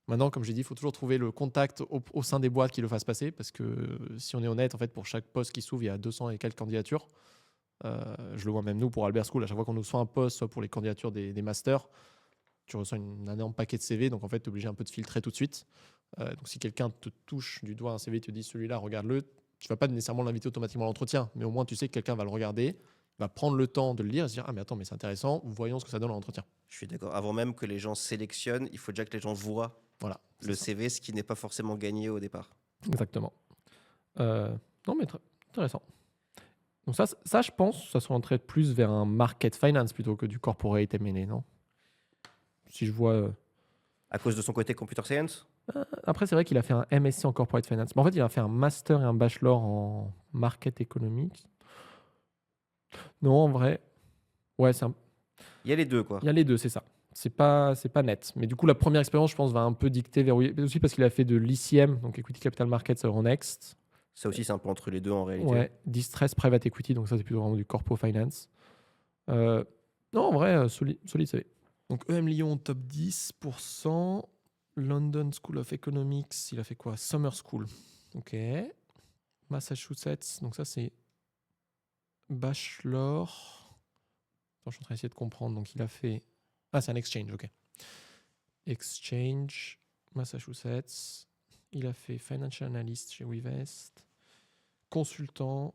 Maintenant, comme j'ai dit, il faut toujours trouver le contact au sein des boîtes qui le fassent passer, parce que si on est honnête, en fait, pour chaque poste qui s'ouvre, il y a 200 et quelques candidatures. Je le vois même nous pour Albert School, à chaque fois qu'on nous soit un poste, soit pour les candidatures des masters, tu reçois un énorme paquet de CV, donc en fait, tu es obligé un peu de filtrer tout de suite. Donc si quelqu'un te touche du doigt un CV et te dit celui-là, regarde-le, tu vas pas nécessairement l'inviter automatiquement à l'entretien, mais au moins tu sais que quelqu'un va le regarder, va prendre le temps de le lire et se dire ah mais attends, mais c'est intéressant, voyons ce que ça donne à l'entretien. Je suis d'accord. Avant même que les gens sélectionnent, il faut déjà que les gens voient Voilà, le CV, ce qui n'est pas forcément gagné au départ. Exactement. Non, mais intéressant. Donc ça, je pense, ça s'orienterait plus vers un market finance plutôt que du corporate M&A, non? Si je vois... À cause de son côté computer science? Après, c'est vrai qu'il a fait un MSc en corporate finance. Mais en fait, il a fait un master et un bachelor en market economics. Non, en vrai... Ouais, Il y a les deux, quoi. il y a les deux, c'est ça. C'est pas net. Mais du coup, la première expérience, je pense, va un peu dicter vers... Mais aussi parce qu'il a fait de l'ECM, donc Equity Capital Markets à Euronext. Ça aussi, c'est un peu entre les deux en réalité. Ouais, distress private equity, donc ça, c'est plutôt vraiment du corpo finance. Non, en vrai, solide CV. Donc EM Lyon, top 10%. London School of Economics, il a fait quoi? Summer School. Ok. Massachusetts, donc ça, c'est bachelor. Attends, je suis en train d'essayer de comprendre. Donc, il a fait... Ah, c'est un exchange, ok. Exchange, Massachusetts. Il a fait financial analyst chez Wivest. Consultant,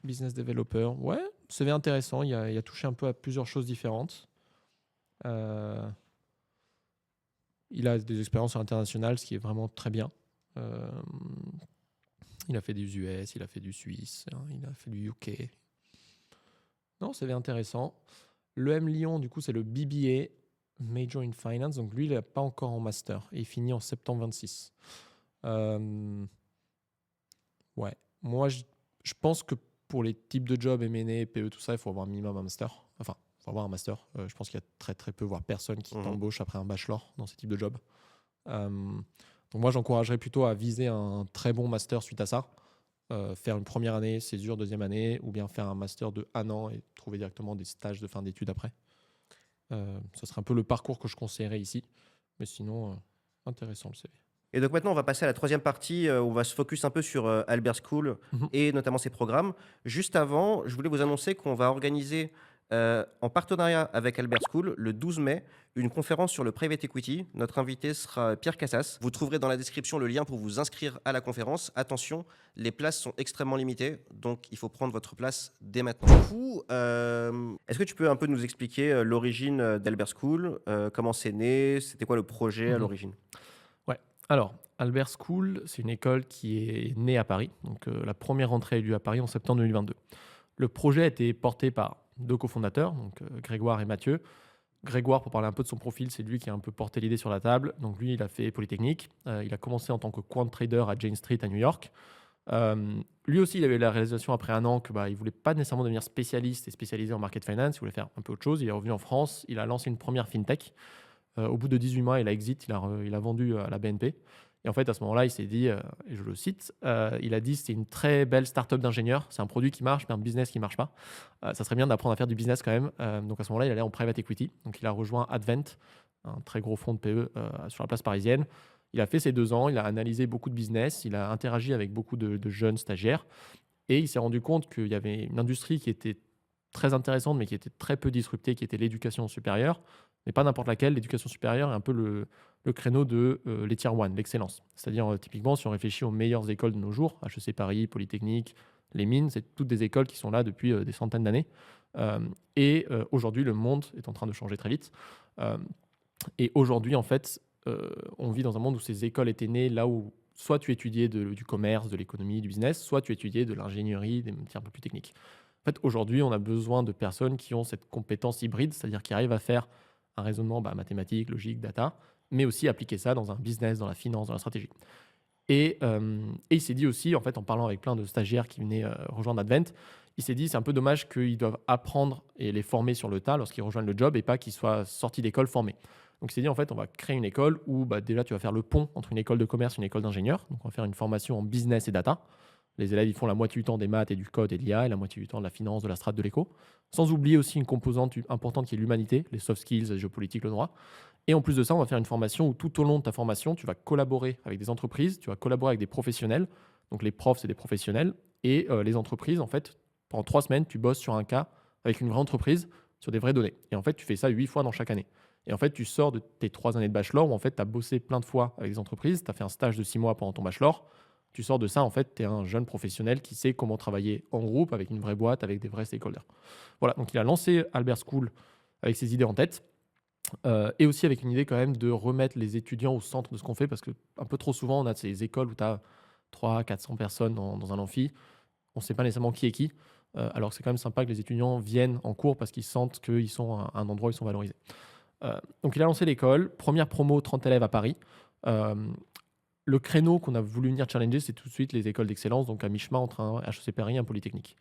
business developer. Ouais, CV intéressant. Il a touché un peu à plusieurs choses différentes. Il a des expériences internationales, ce qui est vraiment très bien. Il a fait des US, il a fait du Suisse, hein, il a fait du UK. Non, CV intéressant. L'EM Lyon, du coup, c'est le BBA, Major in Finance. Donc lui, il n'est pas encore en master. Et il finit en septembre 26. Ouais. Moi, je pense que pour les types de jobs, M&A, PE, tout ça, il faut avoir un minimum un master. Enfin, il faut avoir un master. Je pense qu'il y a très, très peu, voire personne qui t'embauche après un bachelor dans ces types de jobs. Donc moi, j'encouragerais plutôt à viser un très bon master suite à ça. Faire une première année, césure, deuxième année, ou bien faire un master de 1 an et trouver directement des stages de fin d'études après. Ça serait un peu le parcours que je conseillerais ici. Mais sinon, intéressant le CV. Et donc maintenant, on va passer à la troisième partie où on va se focus un peu sur Albert School et notamment ses programmes. Juste avant, je voulais vous annoncer qu'on va organiser en partenariat avec Albert School le 12 mai une conférence sur le private equity. Notre invité sera Pierre Cassas. Vous trouverez dans la description le lien pour vous inscrire à la conférence. Attention, les places sont extrêmement limitées, donc il faut prendre votre place dès maintenant. Du coup, est-ce que tu peux un peu nous expliquer l'origine d'Albert School, comment c'est né, c'était quoi le projet à l'origine? Alors, Albert School, c'est une école qui est née à Paris. Donc, la première rentrée a eu lieu à Paris en septembre 2022. Le projet a été porté par 2 cofondateurs, donc Grégoire et Mathieu. Grégoire, pour parler un peu de son profil, c'est lui qui a un peu porté l'idée sur la table. Donc lui, il a fait Polytechnique. Il a commencé en tant que quant trader à Jane Street à New York. Lui aussi, il avait la réalisation après un an que il voulait pas nécessairement devenir spécialiste et spécialisé en market finance. Il voulait faire un peu autre chose. Il est revenu en France. Il a lancé une première fintech. Au bout de 18 mois, il a exit. Il a vendu à la BNP. Et en fait, à ce moment-là, il s'est dit, et je le cite, il a dit c'est une très belle startup d'ingénieurs. C'est un produit qui marche, mais un business qui marche pas. Ça serait bien d'apprendre à faire du business quand même. Donc à ce moment-là, il allait en private equity. Donc il a rejoint Advent, un très gros fonds de PE sur la place parisienne. Il a fait ses 2 ans, il a analysé beaucoup de business, il a interagi avec beaucoup de jeunes stagiaires et il s'est rendu compte qu'il y avait une industrie qui était très intéressante mais qui était très peu disruptée, qui était l'éducation supérieure, mais pas n'importe laquelle. L'éducation supérieure est un peu le créneau de les tier 1, l'excellence. C'est-à-dire, typiquement, si on réfléchit aux meilleures écoles de nos jours, HEC Paris, Polytechnique, les mines, c'est toutes des écoles qui sont là depuis des centaines d'années. Aujourd'hui, le monde est en train de changer très vite. Euh, et aujourd'hui, en fait, on vit dans un monde où ces écoles étaient nées là où soit tu étudiais du commerce, de l'économie, du business, soit tu étudiais de l'ingénierie, des métiers un peu plus techniques. En fait, aujourd'hui, on a besoin de personnes qui ont cette compétence hybride, c'est-à-dire qui arrivent à faire un raisonnement mathématique, logique, data, mais aussi appliquer ça dans un business, dans la finance, dans la stratégie. Et il s'est dit aussi, en fait, en parlant avec plein de stagiaires qui venaient rejoindre Advent, il s'est dit c'est un peu dommage qu'ils doivent apprendre et les former sur le tas lorsqu'ils rejoignent le job et pas qu'ils soient sortis d'école formés. Donc il s'est dit en fait on va créer une école où déjà tu vas faire le pont entre une école de commerce et une école d'ingénieur. Donc on va faire une formation en business et data. Les élèves ils font la moitié du temps des maths et du code et de l'IA et la moitié du temps de la finance, de la strat, de l'éco. Sans oublier aussi une composante importante qui est l'humanité, les soft skills, la géopolitique, le droit. Et en plus de ça, on va faire une formation où tout au long de ta formation, tu vas collaborer avec des entreprises, tu vas collaborer avec des professionnels. Donc les profs, c'est des professionnels. Et les entreprises, en fait, pendant 3 semaines, tu bosses sur un cas avec une vraie entreprise, sur des vraies données. Et en fait, tu fais ça 8 fois dans chaque année. Et en fait, tu sors de tes 3 années de bachelor où en fait, tu as bossé plein de fois avec des entreprises, tu as fait un stage de 6 mois pendant ton bachelor. Tu sors de ça, en fait, tu es un jeune professionnel qui sait comment travailler en groupe avec une vraie boîte, avec des vrais stakeholders. Voilà, donc il a lancé Albert School avec ses idées en tête. Et aussi avec une idée quand même de remettre les étudiants au centre de ce qu'on fait, parce que un peu trop souvent, on a ces écoles où tu as 300-400 personnes dans un amphi. On ne sait pas nécessairement qui est qui, alors que c'est quand même sympa que les étudiants viennent en cours parce qu'ils sentent qu'ils sont à un endroit où ils sont valorisés. Donc il a lancé l'école, première promo, 30 élèves à Paris. Euh, le créneau qu'on a voulu venir challenger, c'est tout de suite les écoles d'excellence, donc à mi-chemin entre un HEC Paris et un Polytechnique.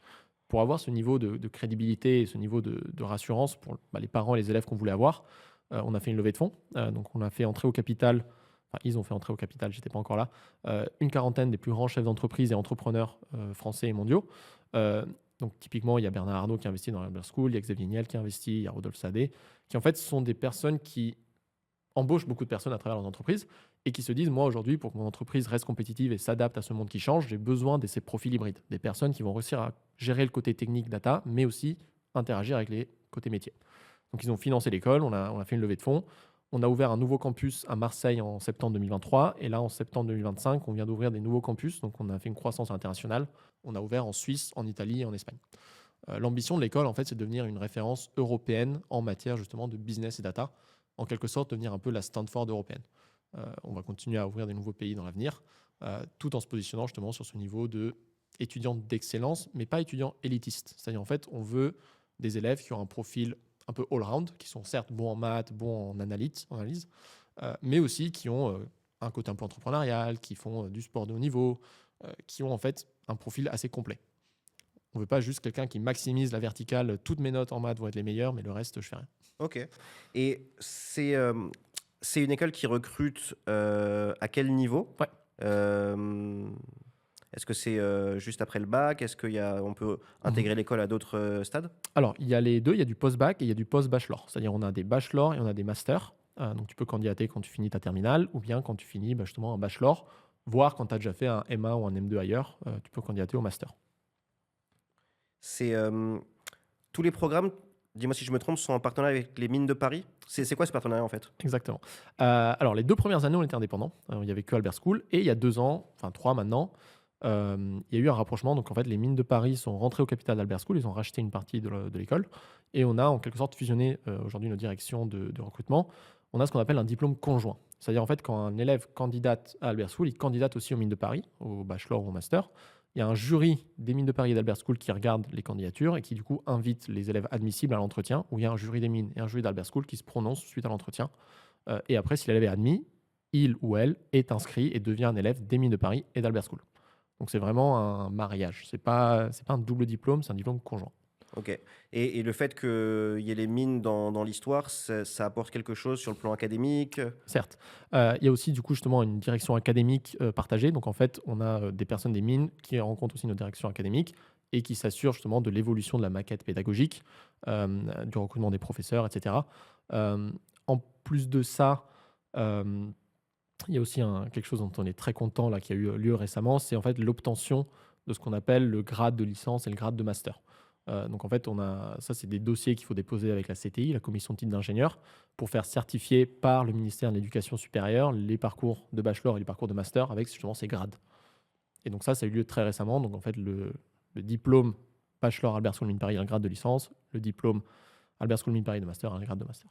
Pour avoir ce niveau de crédibilité et ce niveau de rassurance pour les parents et les élèves qu'on voulait avoir, on a fait une levée de fonds. Donc on a fait entrer au capital, enfin ils ont fait entrer au capital, j'étais pas encore là, une quarantaine des plus grands chefs d'entreprise et entrepreneurs français et mondiaux. Donc typiquement, il y a Bernard Arnault qui a investi dans Albert School, il y a Xavier Niel qui a investi, il y a Rodolphe Sadé, qui en fait sont des personnes qui embauchent beaucoup de personnes à travers leurs entreprises et qui se disent, moi aujourd'hui, pour que mon entreprise reste compétitive et s'adapte à ce monde qui change, j'ai besoin de ces profils hybrides, des personnes qui vont réussir à gérer le côté technique data, mais aussi interagir avec les côtés métiers. Donc ils ont financé l'école, on a fait une levée de fonds, on a ouvert un nouveau campus à Marseille en septembre 2023, et là en septembre 2025, on vient d'ouvrir des nouveaux campus, donc on a fait une croissance internationale, on a ouvert en Suisse, en Italie et en Espagne. L'ambition de l'école, en fait, c'est de devenir une référence européenne en matière justement de business et data, en quelque sorte devenir un peu la Stanford européenne. On va continuer à ouvrir des nouveaux pays dans l'avenir, tout en se positionnant justement sur ce niveau de étudiants d'excellence, mais pas étudiants élitistes. C'est-à-dire en fait, on veut des élèves qui ont un profil un peu all-round, qui sont certes bons en maths, bons en analyse, mais aussi qui ont un côté un peu entrepreneurial, qui font du sport de haut niveau, qui ont en fait un profil assez complet. On ne veut pas juste quelqu'un qui maximise la verticale, toutes mes notes en maths vont être les meilleures, mais le reste, je fais rien. Ok. Et c'est une école qui recrute à quel niveau? Ouais. Est-ce que c'est juste après le bac? Est-ce qu'on peut intégrer l'école à d'autres stades? Alors, il y a les deux, il y a du post-bac et il y a du post-bachelor. C'est-à-dire on a des bachelors et on a des masters. Donc tu peux candidater quand tu finis ta terminale ou bien quand tu finis justement un bachelor, voire quand tu as déjà fait un M1 ou un M2 ailleurs, tu peux candidater au master. C'est tous les programmes, dis-moi si je me trompe, sont en partenariat avec les mines de Paris. C'est quoi ce partenariat en fait? Exactement. Alors, les 2 premières années, on était indépendants. Il n'y avait que Albert School. Et il y a 2 ans, enfin 3 maintenant, il y a eu un rapprochement. Donc, en fait, les mines de Paris sont rentrées au capital d'Albert School. Ils ont racheté une partie de l'école. Et on a en quelque sorte fusionné aujourd'hui nos directions de recrutement. On a ce qu'on appelle un diplôme conjoint. C'est-à-dire, en fait, quand un élève candidate à Albert School, il candidate aussi aux mines de Paris, au bachelor ou au master. Il y a un jury des mines de Paris et d'Albert School qui regarde les candidatures et qui, du coup, invite les élèves admissibles à l'entretien, où il y a un jury des mines et un jury d'Albert School qui se prononcent suite à l'entretien. Et après, si l'élève est admis, il ou elle est inscrit et devient un élève des mines de Paris et d'Albert School. Donc c'est vraiment un mariage. C'est pas un double diplôme, c'est un diplôme conjoint. OK. Et le fait qu'il y ait les mines dans l'histoire, ça apporte quelque chose sur le plan académique? Certes. Il y a aussi du coup justement une direction académique, partagée. Donc en fait, on a, des personnes des mines qui rencontrent aussi nos directions académiques et qui s'assurent justement de l'évolution de la maquette pédagogique, du recrutement des professeurs et cetera. En plus de ça, hem, il y a aussi quelque chose dont on est très content là, qui a eu lieu récemment, c'est en fait l'obtention de ce qu'on appelle le grade de licence et le grade de master. Donc en fait, ça, c'est des dossiers qu'il faut déposer avec la CTI, la commission de titre d'ingénieur, pour faire certifier par le ministère de l'Éducation supérieure les parcours de bachelor et les parcours de master avec justement ces grades. Et donc ça a eu lieu très récemment. Donc en fait, le diplôme bachelor Albert School Mines Paris a un grade de licence, le diplôme Albert School Mines Paris de master a un grade de master.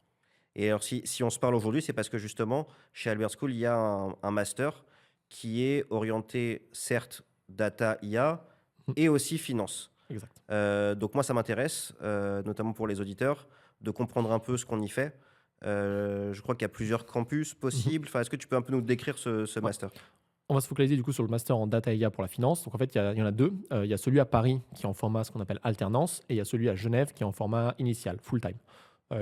Et alors, si on se parle aujourd'hui, c'est parce que justement, chez Albert School, il y a un master qui est orienté, certes, data IA Mhm. et aussi finance. Exact. Donc moi, ça m'intéresse, notamment pour les auditeurs, de comprendre un peu ce qu'on y fait. Je crois qu'il y a plusieurs campus Mhm. possibles. Enfin, est-ce que tu peux un peu nous décrire ce Ouais. master? On va se focaliser du coup sur le master en data IA pour la finance. Donc en fait, il y en a deux. Il y a celui à Paris qui est en format ce qu'on appelle alternance et il y a celui à Genève qui est en format initial, full-time.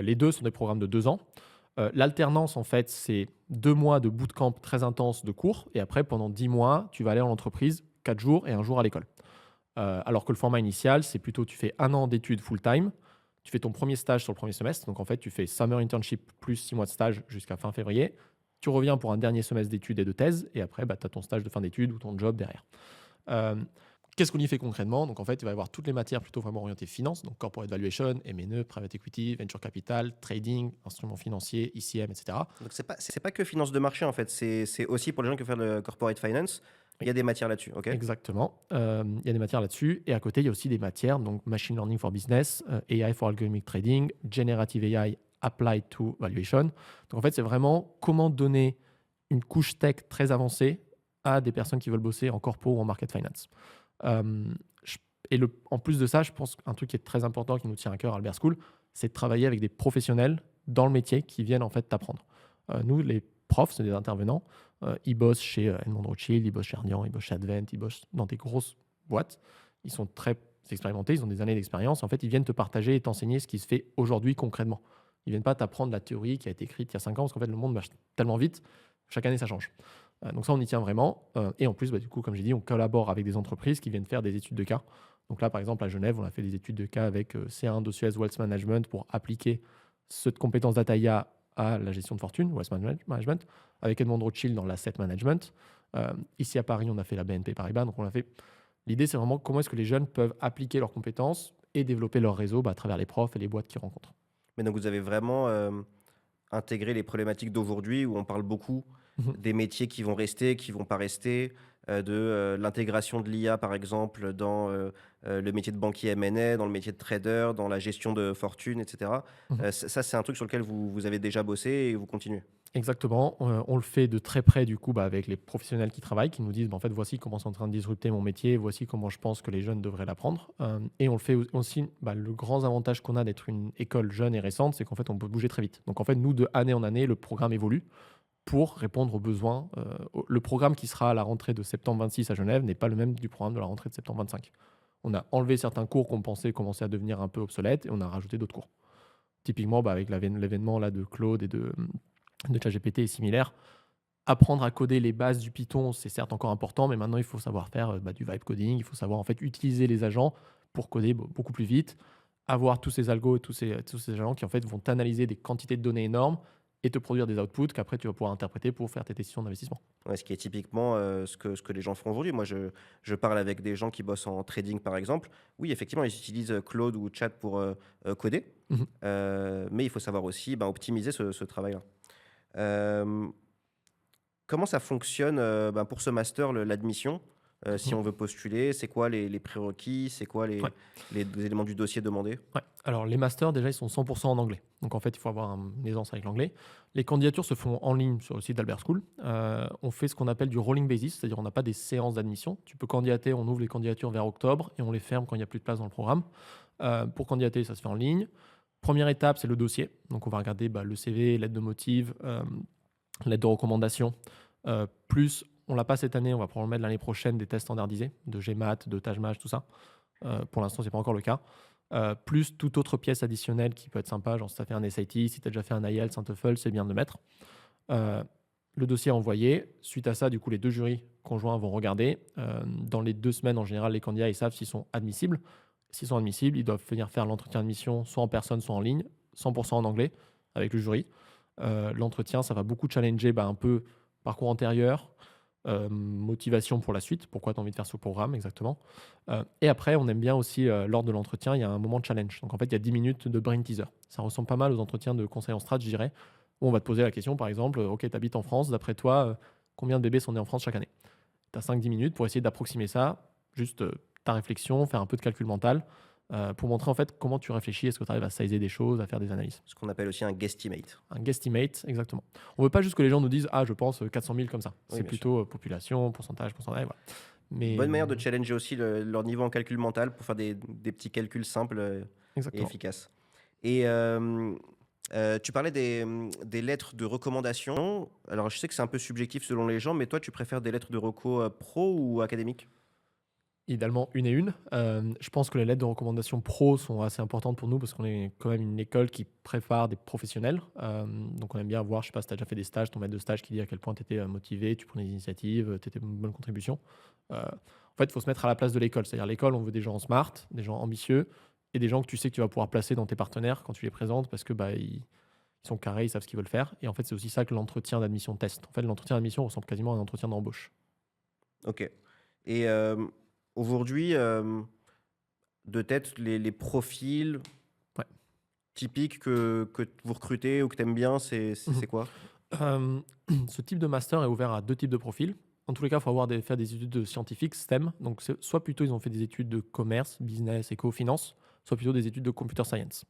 Les deux sont des programmes de 2 ans. L'alternance, en fait, c'est 2 mois de bootcamp très intense de cours et après, pendant 10 mois, tu vas aller en entreprise 4 jours et un jour à l'école. Alors que le format initial, c'est plutôt tu fais 1 an d'études full-time, tu fais ton premier stage sur le premier semestre. Donc en fait, tu fais summer internship plus 6 mois de stage jusqu'à fin février. Tu reviens pour un dernier semestre d'études et de thèse, et après, tu as ton stage de fin d'études ou ton job derrière. Euh, Qu'est-ce qu'on y fait concrètement? Donc en fait, il va y avoir toutes les matières plutôt vraiment orientées finance, donc corporate valuation, M&A, private equity, venture capital, trading, instruments financiers, ICM, etc. Donc c'est pas que finance de marché, en fait. C'est aussi pour les gens qui veulent faire le corporate finance. Il y a des matières là-dessus, OK? Exactement. Il y a des matières là-dessus. Et à côté, il y a aussi des matières, donc Machine Learning for Business, AI for Algorithmic Trading, Generative AI Applied to Valuation. Donc en fait, c'est vraiment comment donner une couche tech très avancée à des personnes qui veulent bosser en corpo ou en market finance. Euh, je- en plus de ça, je pense qu'un truc qui est très important, qui nous tient à cœur à Albert School, c'est de travailler avec des professionnels dans le métier qui viennent en fait t'apprendre. Nous, les profs, c'est des intervenants. Ils bossent chez Edmond Rothschild, ils bossent chez Ardian, ils bossent chez Advent, ils bossent dans des grosses boîtes. Ils sont très expérimentés, ils ont des années d'expérience. En fait, ils viennent te partager et t'enseigner ce qui se fait aujourd'hui concrètement. Ils viennent pas t'apprendre la théorie qui a été écrite il y a 5 ans, parce qu'en fait, le monde marche tellement vite, chaque année, ça change. Donc ça, on y tient vraiment. Et en plus, du coup, comme j'ai dit, on collabore avec des entreprises qui viennent faire des études de cas. Donc là, par exemple, à Genève, on a fait des études de cas avec C1 de Suez Wealth Management pour appliquer cette compétence data IA à la gestion de fortune, Wealth Management, avec Edmond Rothschild dans l'asset management. Ici à Paris, on a fait la BNP Paribas. Donc l'idée, c'est vraiment comment est-ce que les jeunes peuvent appliquer leurs compétences et développer leur réseau à travers les profs et les boîtes qu'ils rencontrent. Mais donc vous avez vraiment intégré les problématiques d'aujourd'hui où on parle beaucoup des métiers qui vont rester, qui vont pas rester, de l'intégration de l'IA par exemple dans le métier de banquier M&A, dans le métier de trader, dans la gestion de fortune, etc. Ça, c'est un truc sur lequel vous avez déjà bossé et vous continuez. Exactement. On le fait de très près du coup avec les professionnels qui travaillent, qui nous disent en fait voici comment c'est en train de disrupter mon métier, voici comment je pense que les jeunes devraient l'apprendre. Et on le fait aussi. Le grand avantage qu'on a d'être une école jeune et récente, c'est qu'en fait on peut bouger très vite. Donc en fait nous de année en année le programme évolue pour répondre aux besoins. Le programme qui sera à la rentrée de septembre 26 à Genève n'est pas le même du programme de la rentrée de septembre 25. On a enlevé certains cours qu'on pensait commencer à devenir un peu obsolètes et on a rajouté d'autres cours. Typiquement avec l'événement là de Claude et de ChatGPT est similaire. Apprendre à coder les bases du Python, c'est certes encore important, mais maintenant il faut savoir faire du vibe coding, il faut savoir en fait utiliser les agents pour coder beaucoup plus vite, avoir tous ces algos et tous ces agents qui en fait vont analyser des quantités de données énormes et te produire des outputs qu'après tu vas pouvoir interpréter pour faire tes décisions d'investissement. Ouais, ce qui est typiquement ce que les gens font aujourd'hui. Moi, je parle avec des gens qui bossent en trading, par exemple. Oui, effectivement, ils utilisent Claude ou Chat pour coder, Mhm. mais il faut savoir aussi optimiser ce travail-là. Euh, Comment ça fonctionne pour ce master, l'admission, si Mhm. on veut postuler? C'est quoi les prérequis? C'est quoi Ouais. les éléments du dossier demandés? Ouais. Alors, les masters, déjà, ils sont 100% en anglais. Donc, en fait, il faut avoir une aisance avec l'anglais. Les candidatures se font en ligne sur le site d'Albert School. On fait ce qu'on appelle du rolling basis, c'est-à-dire on n'a pas des séances d'admission. Tu peux candidater, on ouvre les candidatures vers octobre et on les ferme quand il n'y a plus de place dans le programme. Pour candidater, ça se fait en ligne. Première étape, c'est le dossier. Donc, on va regarder le CV, lettre de motive, lettre de recommandation. Plus, On l'a pas cette année, on va probablement mettre l'année prochaine des tests standardisés de GMAT, de TageMatch, tout ça. Pour l'instant, c'est pas encore le cas. Plus toute autre pièce additionnelle qui peut être sympa, genre si tu as fait un SAT, si tu as déjà fait un IELTS, un TOEFL, c'est bien de le mettre. Le dossier est envoyé. Suite à ça, du coup, les 2 jurys conjoints vont regarder. Dans les 2 semaines, en général, les candidats ils savent s'ils sont admissibles. S'ils sont admissibles, ils doivent venir faire l'entretien d'admission soit en personne, soit en ligne, 100% en anglais avec le jury. L'entretien, ça va beaucoup challenger un peu parcours antérieur, motivation pour la suite, pourquoi tu as envie de faire ce programme exactement. Et après, on aime bien aussi, lors de l'entretien, il y a un moment de challenge. Donc en fait, il y a 10 minutes de brain teaser. Ça ressemble pas mal aux entretiens de conseil en strat, je dirais, où on va te poser la question, par exemple, OK, tu habites en France, d'après toi, combien de bébés sont nés en France chaque année? Tu as 5-10 minutes pour essayer d'approximer ça, juste ta réflexion, faire un peu de calcul mental, pour montrer en fait comment tu réfléchis, est-ce que tu arrives à sizer des choses, à faire des analyses. Ce qu'on appelle aussi un guesstimate. Un guesstimate, exactement. On veut pas juste que les gens nous disent ah je pense 400 000 comme ça. Oui, C'est bien sûr. plutôt population, pourcentage, voilà. Mais Bonne manière de challenger aussi leur niveau en calcul mental pour faire des petits calculs simples et exactement. efficaces. Et tu parlais des lettres de recommandation. Alors, je sais que c'est un peu subjectif selon les gens, mais toi, tu préfères des lettres de reco pro ou académiques? Idéalement une et une. Je pense que les lettres de recommandation pro sont assez importantes pour nous parce qu'on est quand même une école qui prépare des professionnels. Donc on aime bien voir, je sais pas si tu as déjà fait des stages, ton maître de stage qui dit à quel point tu étais motivé, tu prenais des initiatives, tu étais une bonne contribution. En fait, il faut se mettre à la place de l'école. C'est-à-dire l'école, on veut des gens smart, des gens ambitieux et des gens que tu sais que tu vas pouvoir placer dans tes partenaires quand tu les présentes parce que ils sont carrés, ils savent ce qu'ils veulent faire. Et en fait, c'est aussi ça que l'entretien d'admission teste. En fait, l'entretien d'admission ressemble quasiment à un entretien d'embauche. Ok. Et aujourd'hui, de tête, les profils Ouais. typiques que vous recrutez ou que tu aimes bien, c'est quoi? Ce type de master est ouvert à 2 types de profils. En tous les cas, il faut faire des études de scientifiques, STEM. Donc, soit plutôt ils ont fait des études de commerce, business, éco, finance, soit plutôt des études de computer science.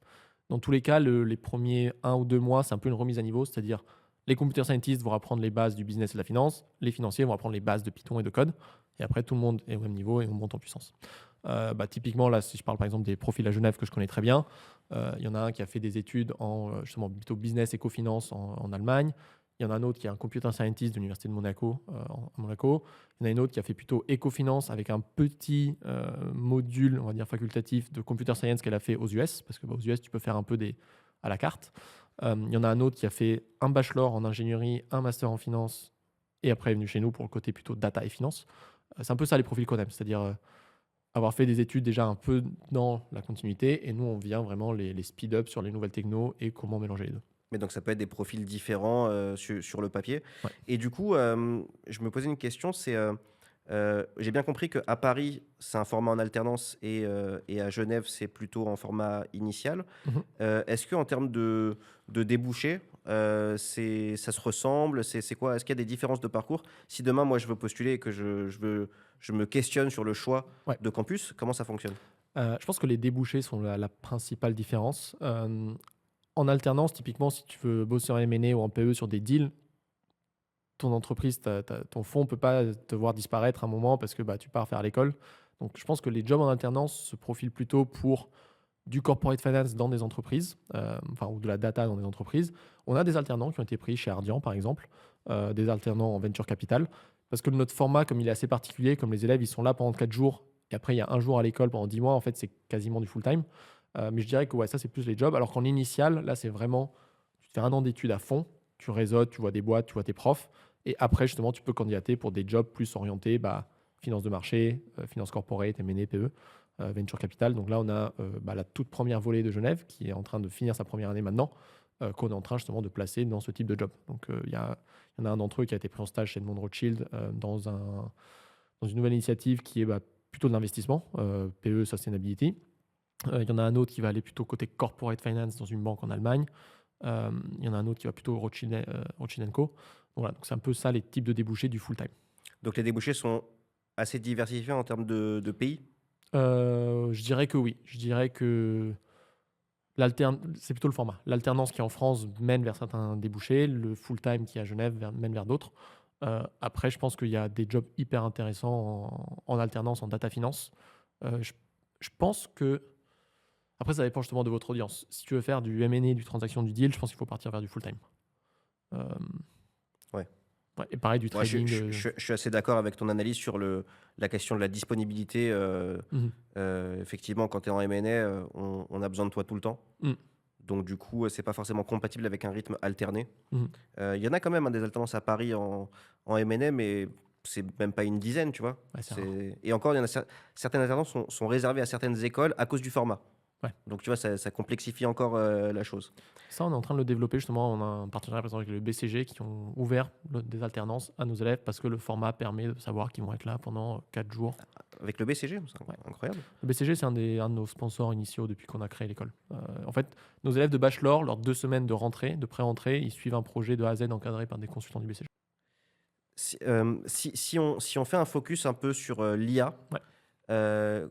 Dans tous les cas, les premiers 1 ou 2 mois, c'est un peu une remise à niveau, c'est-à-dire les computer scientists vont apprendre les bases du business et de la finance, les financiers vont apprendre les bases de Python et de code, et après tout le monde est au même niveau et on monte en puissance. Typiquement, là, si je parle par exemple des profils à Genève que je connais très bien, il y en a un qui a fait des études en justement plutôt business, éco-finance en Allemagne. Il y en a un autre qui est un computer scientist de l'Université de Monaco, à Monaco. Il y en a une autre qui a fait plutôt éco-finance avec un petit module, on va dire facultatif, de computer science qu'elle a fait aux US, parce que aux US, tu peux faire un peu à la carte. Il y en a un autre qui a fait un bachelor en ingénierie, un master en finance, et après est venu chez nous pour le côté plutôt data et finance. C'est un peu ça les profils qu'on aime, c'est-à-dire avoir fait des études déjà un peu dans la continuité, et nous, on vient vraiment les speed-up sur les nouvelles technos et comment mélanger les deux. Mais donc, ça peut être des profils différents sur le papier. Ouais. Et du coup, je me posais une question, c'est j'ai bien compris qu'à Paris, c'est un format en alternance et à Genève, c'est plutôt en format initial. Mhm. Est-ce qu'en termes de débouchés, ça se ressemble? C'est quoi? Est-ce qu'il y a des différences de parcours? Si demain, moi, je veux postuler et que je me questionne sur le choix Ouais. de campus, comment ça fonctionne? Je pense que les débouchés sont la principale différence. En alternance, typiquement, si tu veux bosser en M&A ou en PE sur des deals, ton entreprise, ton fonds ne peut pas te voir disparaître à un moment parce que tu pars faire l'école. Donc, je pense que les jobs en alternance se profilent plutôt pour du corporate finance dans des entreprises, ou de la data dans des entreprises. On a des alternants qui ont été pris chez Ardian, par exemple, des alternants en venture capital, parce que notre format, comme il est assez particulier, comme les élèves, ils sont là pendant 4 jours, et après, il y a un jour à l'école pendant 10 mois, en fait, c'est quasiment du full-time. Mais je dirais que ça, c'est plus les jobs, alors qu'en initial, là, c'est vraiment, tu fais 1 an d'études à fond, tu réseautes, tu vois des boîtes, tu vois tes profs, et après, justement, tu peux candidater pour des jobs plus orientés, finance de marché, finance corporate, M&A, PE, venture capital. Donc là, on a la toute première volée de Genève qui est en train de finir sa première année maintenant, qu'on est en train justement de placer dans ce type de job. Donc il y en a un d'entre eux qui a été pris en stage chez Edmond Rothschild dans une nouvelle initiative qui est plutôt de l'investissement, PE Sustainability. Il y en a un autre qui va aller plutôt côté corporate finance dans une banque en Allemagne. Il y en a un autre qui va plutôt Rothschild Co. Donc voilà, donc c'est un peu ça les types de débouchés du full-time. Donc, les débouchés sont assez diversifiés en termes de pays? Je dirais que oui. Je dirais que c'est plutôt le format. L'alternance qui en France mène vers certains débouchés, le full-time qui est à Genève mène vers d'autres. Après, je pense qu'il y a des jobs hyper intéressants en alternance, en data finance. Je pense que... Après, ça dépend justement de votre audience. Si tu veux faire du M&A, du transaction, du deal, je pense qu'il faut partir vers du full-time. Ouais. Ouais, et pareil, du Ouais, trading. je suis assez d'accord avec ton analyse sur la question de la disponibilité. Mhm. Effectivement, quand tu es en M&A, on a besoin de toi tout le temps. Mm. Donc, du coup, c'est pas forcément compatible avec un rythme alterné. Mhm. Il y en a quand même des alternances à Paris en M&A, mais c'est même pas une dizaine, tu vois. Ouais, c'est rare. Et encore, il y en a certaines alternances sont réservées à certaines écoles à cause du format. Ouais. Donc, tu vois, ça complexifie encore la chose. Ça, on est en train de le développer justement. On a un partenariat par exemple, avec le BCG qui ont ouvert des alternances à nos élèves parce que le format permet de savoir qu'ils vont être là pendant 4 jours. Avec le BCG, c'est Ouais. incroyable. Le BCG, c'est un de nos sponsors initiaux depuis qu'on a créé l'école. En fait, nos élèves de bachelor, leurs 2 semaines de rentrée, de pré-rentrée, ils suivent un projet de A à Z encadré par des consultants du BCG. Si on fait un focus un peu sur l'IA, Ouais.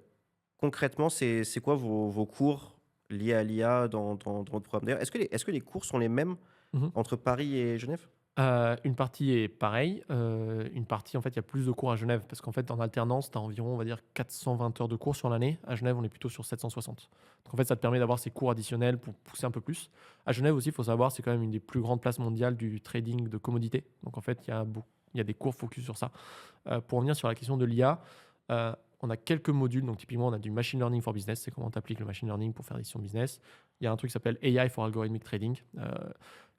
concrètement, c'est quoi vos cours liés à l'IA dans votre programme? D'ailleurs, est-ce que les cours sont les mêmes Mhm. entre Paris et Genève? Une partie est pareille. Une partie, en fait, il y a plus de cours à Genève parce qu'en fait, en alternance, tu as environ, on va dire, 420 heures de cours sur l'année. À Genève, on est plutôt sur 760. Donc, en fait, ça te permet d'avoir ces cours additionnels pour pousser un peu plus. À Genève aussi, il faut savoir, c'est quand même une des plus grandes places mondiales du trading de commodités. Donc, en fait, il y a des cours focus sur ça. Pour revenir sur la question de l'IA, on a quelques modules. Donc, typiquement, on a du machine learning for business. C'est comment tu appliques le machine learning pour faire des décisions business. Il y a un truc qui s'appelle AI for algorithmic trading.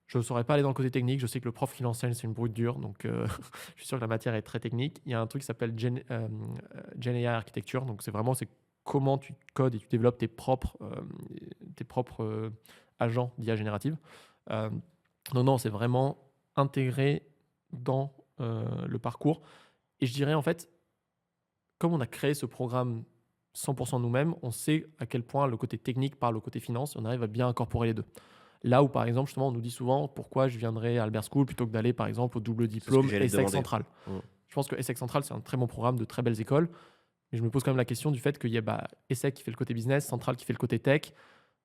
Je ne saurais pas aller dans le côté technique. Je sais que le prof qui l'enseigne, c'est une brute dure. Donc, je suis sûr que la matière est très technique. Il y a un truc qui s'appelle Gen AI Architecture. Donc, c'est comment tu codes et tu développes tes propres agents d'IA générative. Non, c'est vraiment intégré dans le parcours. Et je dirais, en fait, comme on a créé ce programme 100% nous-mêmes, on sait à quel point le côté technique parle au côté finance et on arrive à bien incorporer les deux. Là où, par exemple, justement, on nous dit souvent pourquoi je viendrais à Albert School plutôt que d'aller, par exemple, au double C'est ce que diplôme j'allais te ESSEC demander. Central. Mm. Je pense que ESSEC Central, c'est un très bon programme de très belles écoles. Mais je me pose quand même la question du fait qu'il y a ESSEC qui fait le côté business, Central qui fait le côté tech.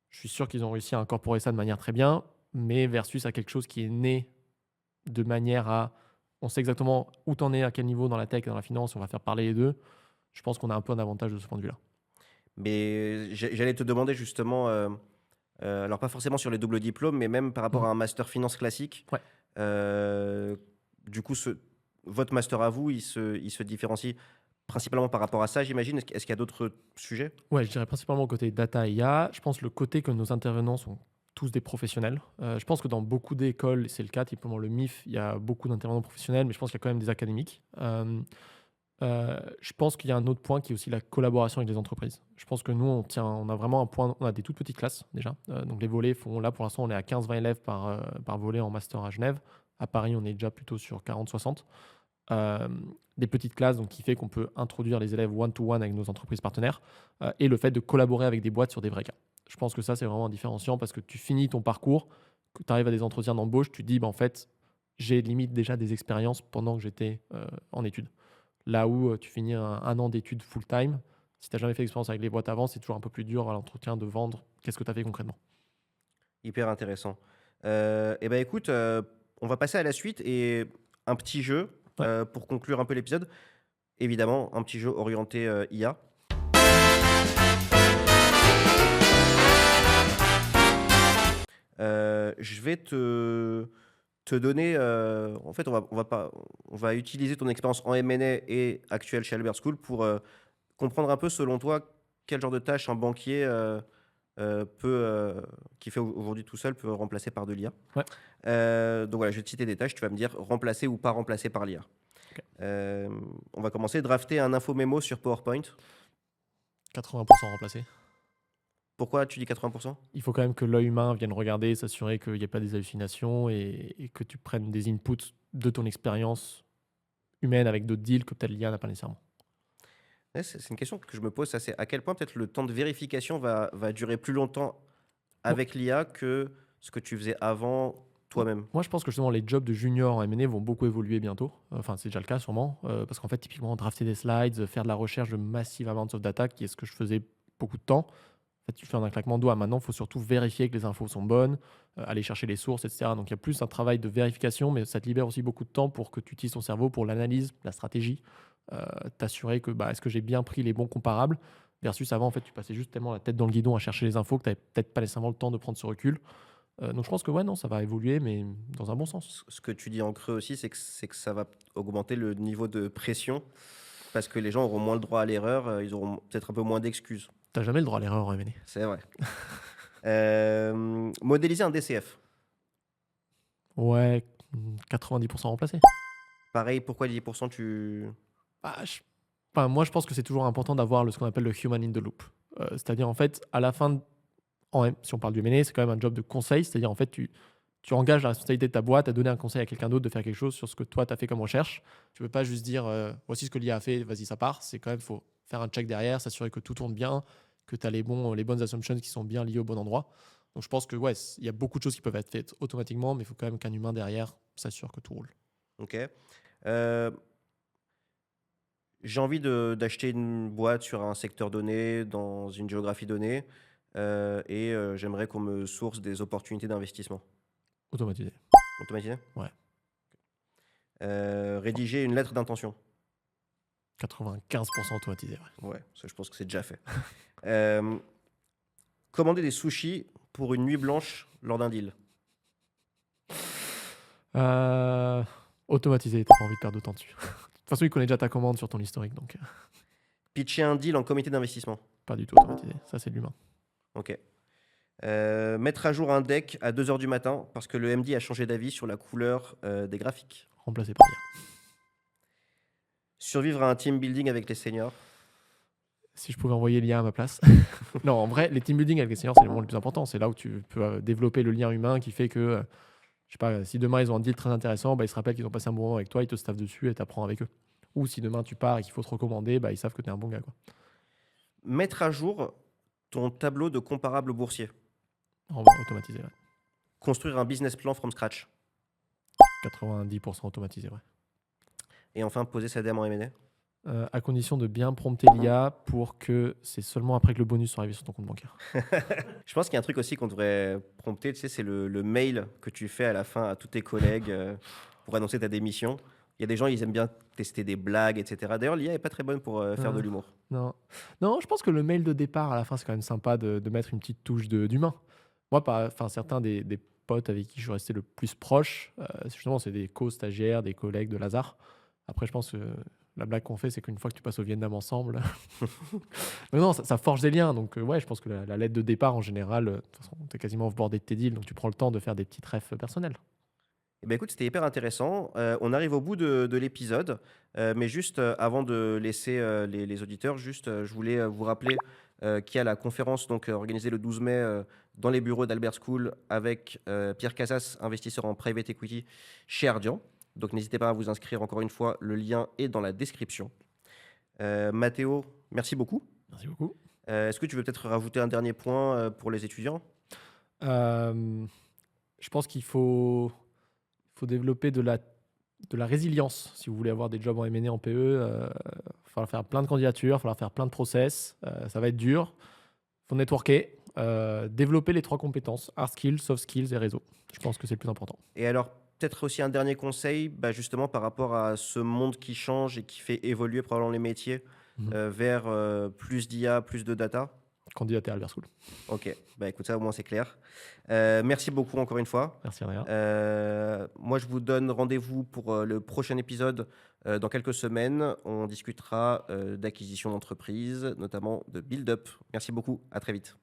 Je suis sûr qu'ils ont réussi à incorporer ça de manière très bien, mais versus à quelque chose qui est né de manière à... On sait exactement où t'en es, à quel niveau dans la tech et dans la finance, on va faire parler les deux. Je pense qu'on a un peu un avantage de ce point de vue-là. Mais j'allais te demander justement, alors pas forcément sur les doubles diplômes, mais même par rapport Mhm. à un master finance classique. Ouais. Du coup, votre master à vous, il se différencie principalement par rapport à ça, j'imagine. Est-ce qu'il y a d'autres sujets? Ouais, je dirais principalement au côté data et IA. Je pense le côté que nos intervenants sont tous des professionnels. Je pense que dans beaucoup d'écoles, c'est le cas. Typiquement, le MIF, il y a beaucoup d'intervenants professionnels, mais je pense qu'il y a quand même des académiques. Je pense qu'il y a un autre point qui est aussi la collaboration avec les entreprises. Je pense que nous, on a vraiment un point, on a des toutes petites classes déjà. Donc les volets font, là pour l'instant, on est à 15-20 élèves par volet en master à Genève. À Paris, on est déjà plutôt sur 40-60. Des petites classes, donc qui fait qu'on peut introduire les élèves one-to-one avec nos entreprises partenaires, et le fait de collaborer avec des boîtes sur des vrais cas. Je pense que ça, c'est vraiment un différenciant parce que tu finis ton parcours, que tu arrives à des entretiens d'embauche, tu te dis, en fait, j'ai limite déjà des expériences pendant que j'étais en études. Là où tu finis un an d'études full-time, si tu n'as jamais fait d'expérience avec les boîtes avant, c'est toujours un peu plus dur à l'entretien de vendre qu'est-ce que tu as fait concrètement. Hyper intéressant. Et ben écoute, on va passer à la suite et un petit jeu Ouais. pour conclure un peu l'épisode. Évidemment, un petit jeu orienté IA. Je vais te donner. En fait, on va utiliser ton expérience en M&A et actuelle chez Albert School pour comprendre un peu, selon toi, quel genre de tâche un banquier qui fait aujourd'hui tout seul peut remplacer par de l'IA. Ouais. Donc voilà, je vais te citer des tâches, tu vas me dire remplacer ou pas remplacer par l'IA. Ok. On va commencer, drafter un info mémo sur PowerPoint. 80% remplacé. Pourquoi tu dis 80%? Il faut quand même que l'œil humain vienne regarder, s'assurer qu'il n'y ait pas des hallucinations et que tu prennes des inputs de ton expérience humaine avec d'autres deals que peut-être l'IA n'a pas nécessairement. Ouais, c'est une question que je me pose, ça, c'est à quel point peut-être le temps de vérification va durer plus longtemps avec l'IA que ce que tu faisais avant toi-même. Moi, je pense que justement, les jobs de junior en M&A vont beaucoup évoluer bientôt. Enfin, c'est déjà le cas sûrement. Parce qu'en fait, typiquement, drafter des slides, faire de la recherche de massive amounts of data, qui est ce que je faisais beaucoup de temps. En fait, tu fais un claquement de doigts. Maintenant, il faut surtout vérifier que les infos sont bonnes, aller chercher les sources, etc. Donc, il y a plus un travail de vérification, mais ça te libère aussi beaucoup de temps pour que tu utilises ton cerveau pour l'analyse, la stratégie, t'assurer que est-ce que j'ai bien pris les bons comparables, versus avant, en fait, tu passais juste tellement la tête dans le guidon à chercher les infos que tu n'avais peut-être pas nécessairement le temps de prendre ce recul. Donc je pense que ouais, non, ça va évoluer, mais dans un bon sens. Ce que tu dis en creux aussi, c'est que ça va augmenter le niveau de pression parce que les gens auront moins le droit à l'erreur, ils auront peut-être un peu moins d'excuses. T'as jamais le droit à l'erreur en M&A. C'est vrai. Modéliser un DCF. Ouais, 90% remplacé. Pareil, pourquoi les 10% tu... Ah, enfin, moi, je pense que c'est toujours important d'avoir ce qu'on appelle le human in the loop. C'est-à-dire, en fait, à la fin, si on parle du M&A, c'est quand même un job de conseil. C'est-à-dire, en fait, tu engages la responsabilité de ta boîte à donner un conseil à quelqu'un d'autre de faire quelque chose sur ce que toi, tu as fait comme recherche. Tu ne peux pas juste dire, voici ce que l'IA a fait, vas-y, ça part. C'est quand même, il faut faire un check derrière, s'assurer que tout tourne bien, que tu as les bonnes assumptions qui sont bien liées au bon endroit. Donc, je pense que, ouais, il y a beaucoup de choses qui peuvent être faites automatiquement, mais il faut quand même qu'un humain derrière s'assure que tout roule. Ok. J'ai envie d'acheter une boîte sur un secteur donné, dans une géographie donnée, et j'aimerais qu'on me source des opportunités d'investissement. Automatisé. Automatisé? Ouais. Rédiger une lettre d'intention. 95% automatisé, ouais. Ouais, ça, je pense que c'est déjà fait. Euh, commander des sushis pour une nuit blanche lors d'un deal. Automatisé, t'as pas envie de perdre de temps dessus. De toute façon, il connaît déjà ta commande sur ton historique, donc Pitcher un deal en comité d'investissement. pas du tout automatisé. Ça, c'est de l'humain. Ok. Mettre à jour un deck à 2 h du matin parce que le MD a changé d'avis sur la couleur des graphiques. Remplacé par l'IA. Survivre à un team building avec les seniors. Si je pouvais envoyer l'IA à ma place. Non, en vrai, les team building avec les seniors, c'est le moment le plus important. C'est là où tu peux développer le lien humain qui fait que, je sais pas, si demain ils ont un deal très intéressant, bah, ils se rappellent qu'ils ont passé un bon moment avec toi, ils te staffent dessus et t'apprends avec eux. Ou si demain tu pars et qu'il faut te recommander, bah, ils savent que tu es un bon gars, quoi. Mettre à jour ton tableau de comparables boursiers. Automatisé, ouais. Construire un business plan from scratch. 90% automatisé, ouais. Et enfin, poser sa DM en M&A. À condition de bien prompter l'IA pour que c'est seulement après que le bonus soit arrivé sur ton compte bancaire. Je pense qu'il y a un truc aussi qu'on devrait prompter, tu sais, c'est le mail que tu fais à la fin à tous tes collègues pour annoncer ta démission. Il y a des gens, ils aiment bien tester des blagues, etc. D'ailleurs, l'IA est pas très bonne pour faire de l'humour. Non. Non, je pense que le mail de départ, à la fin, c'est quand même sympa de mettre une petite touche d'humain. Moi, certains des potes avec qui je suis resté le plus proche, justement, c'est des co-stagiaires, des collègues de Lazare. Après, je pense que la blague qu'on fait, c'est qu'une fois que tu passes au Vietnam ensemble, mais non, ça forge des liens. Donc, ouais, je pense que la lettre de départ, en général, de toute façon, tu es quasiment off-boardé de tes deals, donc tu prends le temps de faire des petites refs personnelles. Eh ben, écoute, c'était hyper intéressant. On arrive au bout de l'épisode, mais juste avant de laisser les auditeurs, juste, je voulais vous rappeler qu'il y a la conférence donc, organisée le 12 mai dans les bureaux d'Albert School avec Pierre Casas, investisseur en private equity chez Ardian. Donc n'hésitez pas à vous inscrire encore une fois, le lien est dans la description. Mathéo, merci beaucoup. Merci beaucoup. Est-ce que tu veux peut-être rajouter un dernier point pour les étudiants? Je pense qu'il faut développer de la résilience si vous voulez avoir des jobs en M&A, en PE. Il va falloir faire plein de candidatures, il va falloir faire plein de process. Ça va être dur. Il faut networker, développer les 3 compétences, hard skills, soft skills et réseau. Je pense que c'est le plus important. Et alors, peut-être aussi un dernier conseil, justement par rapport à ce monde qui change et qui fait évoluer probablement les métiers vers plus d'IA, plus de data. Candidater à Albert School. Ok, écoute, ça au moins c'est clair. Merci beaucoup encore une fois. Merci, rien. Moi, je vous donne rendez-vous pour le prochain épisode dans quelques semaines. On discutera d'acquisition d'entreprise, notamment de build-up. Merci beaucoup, à très vite.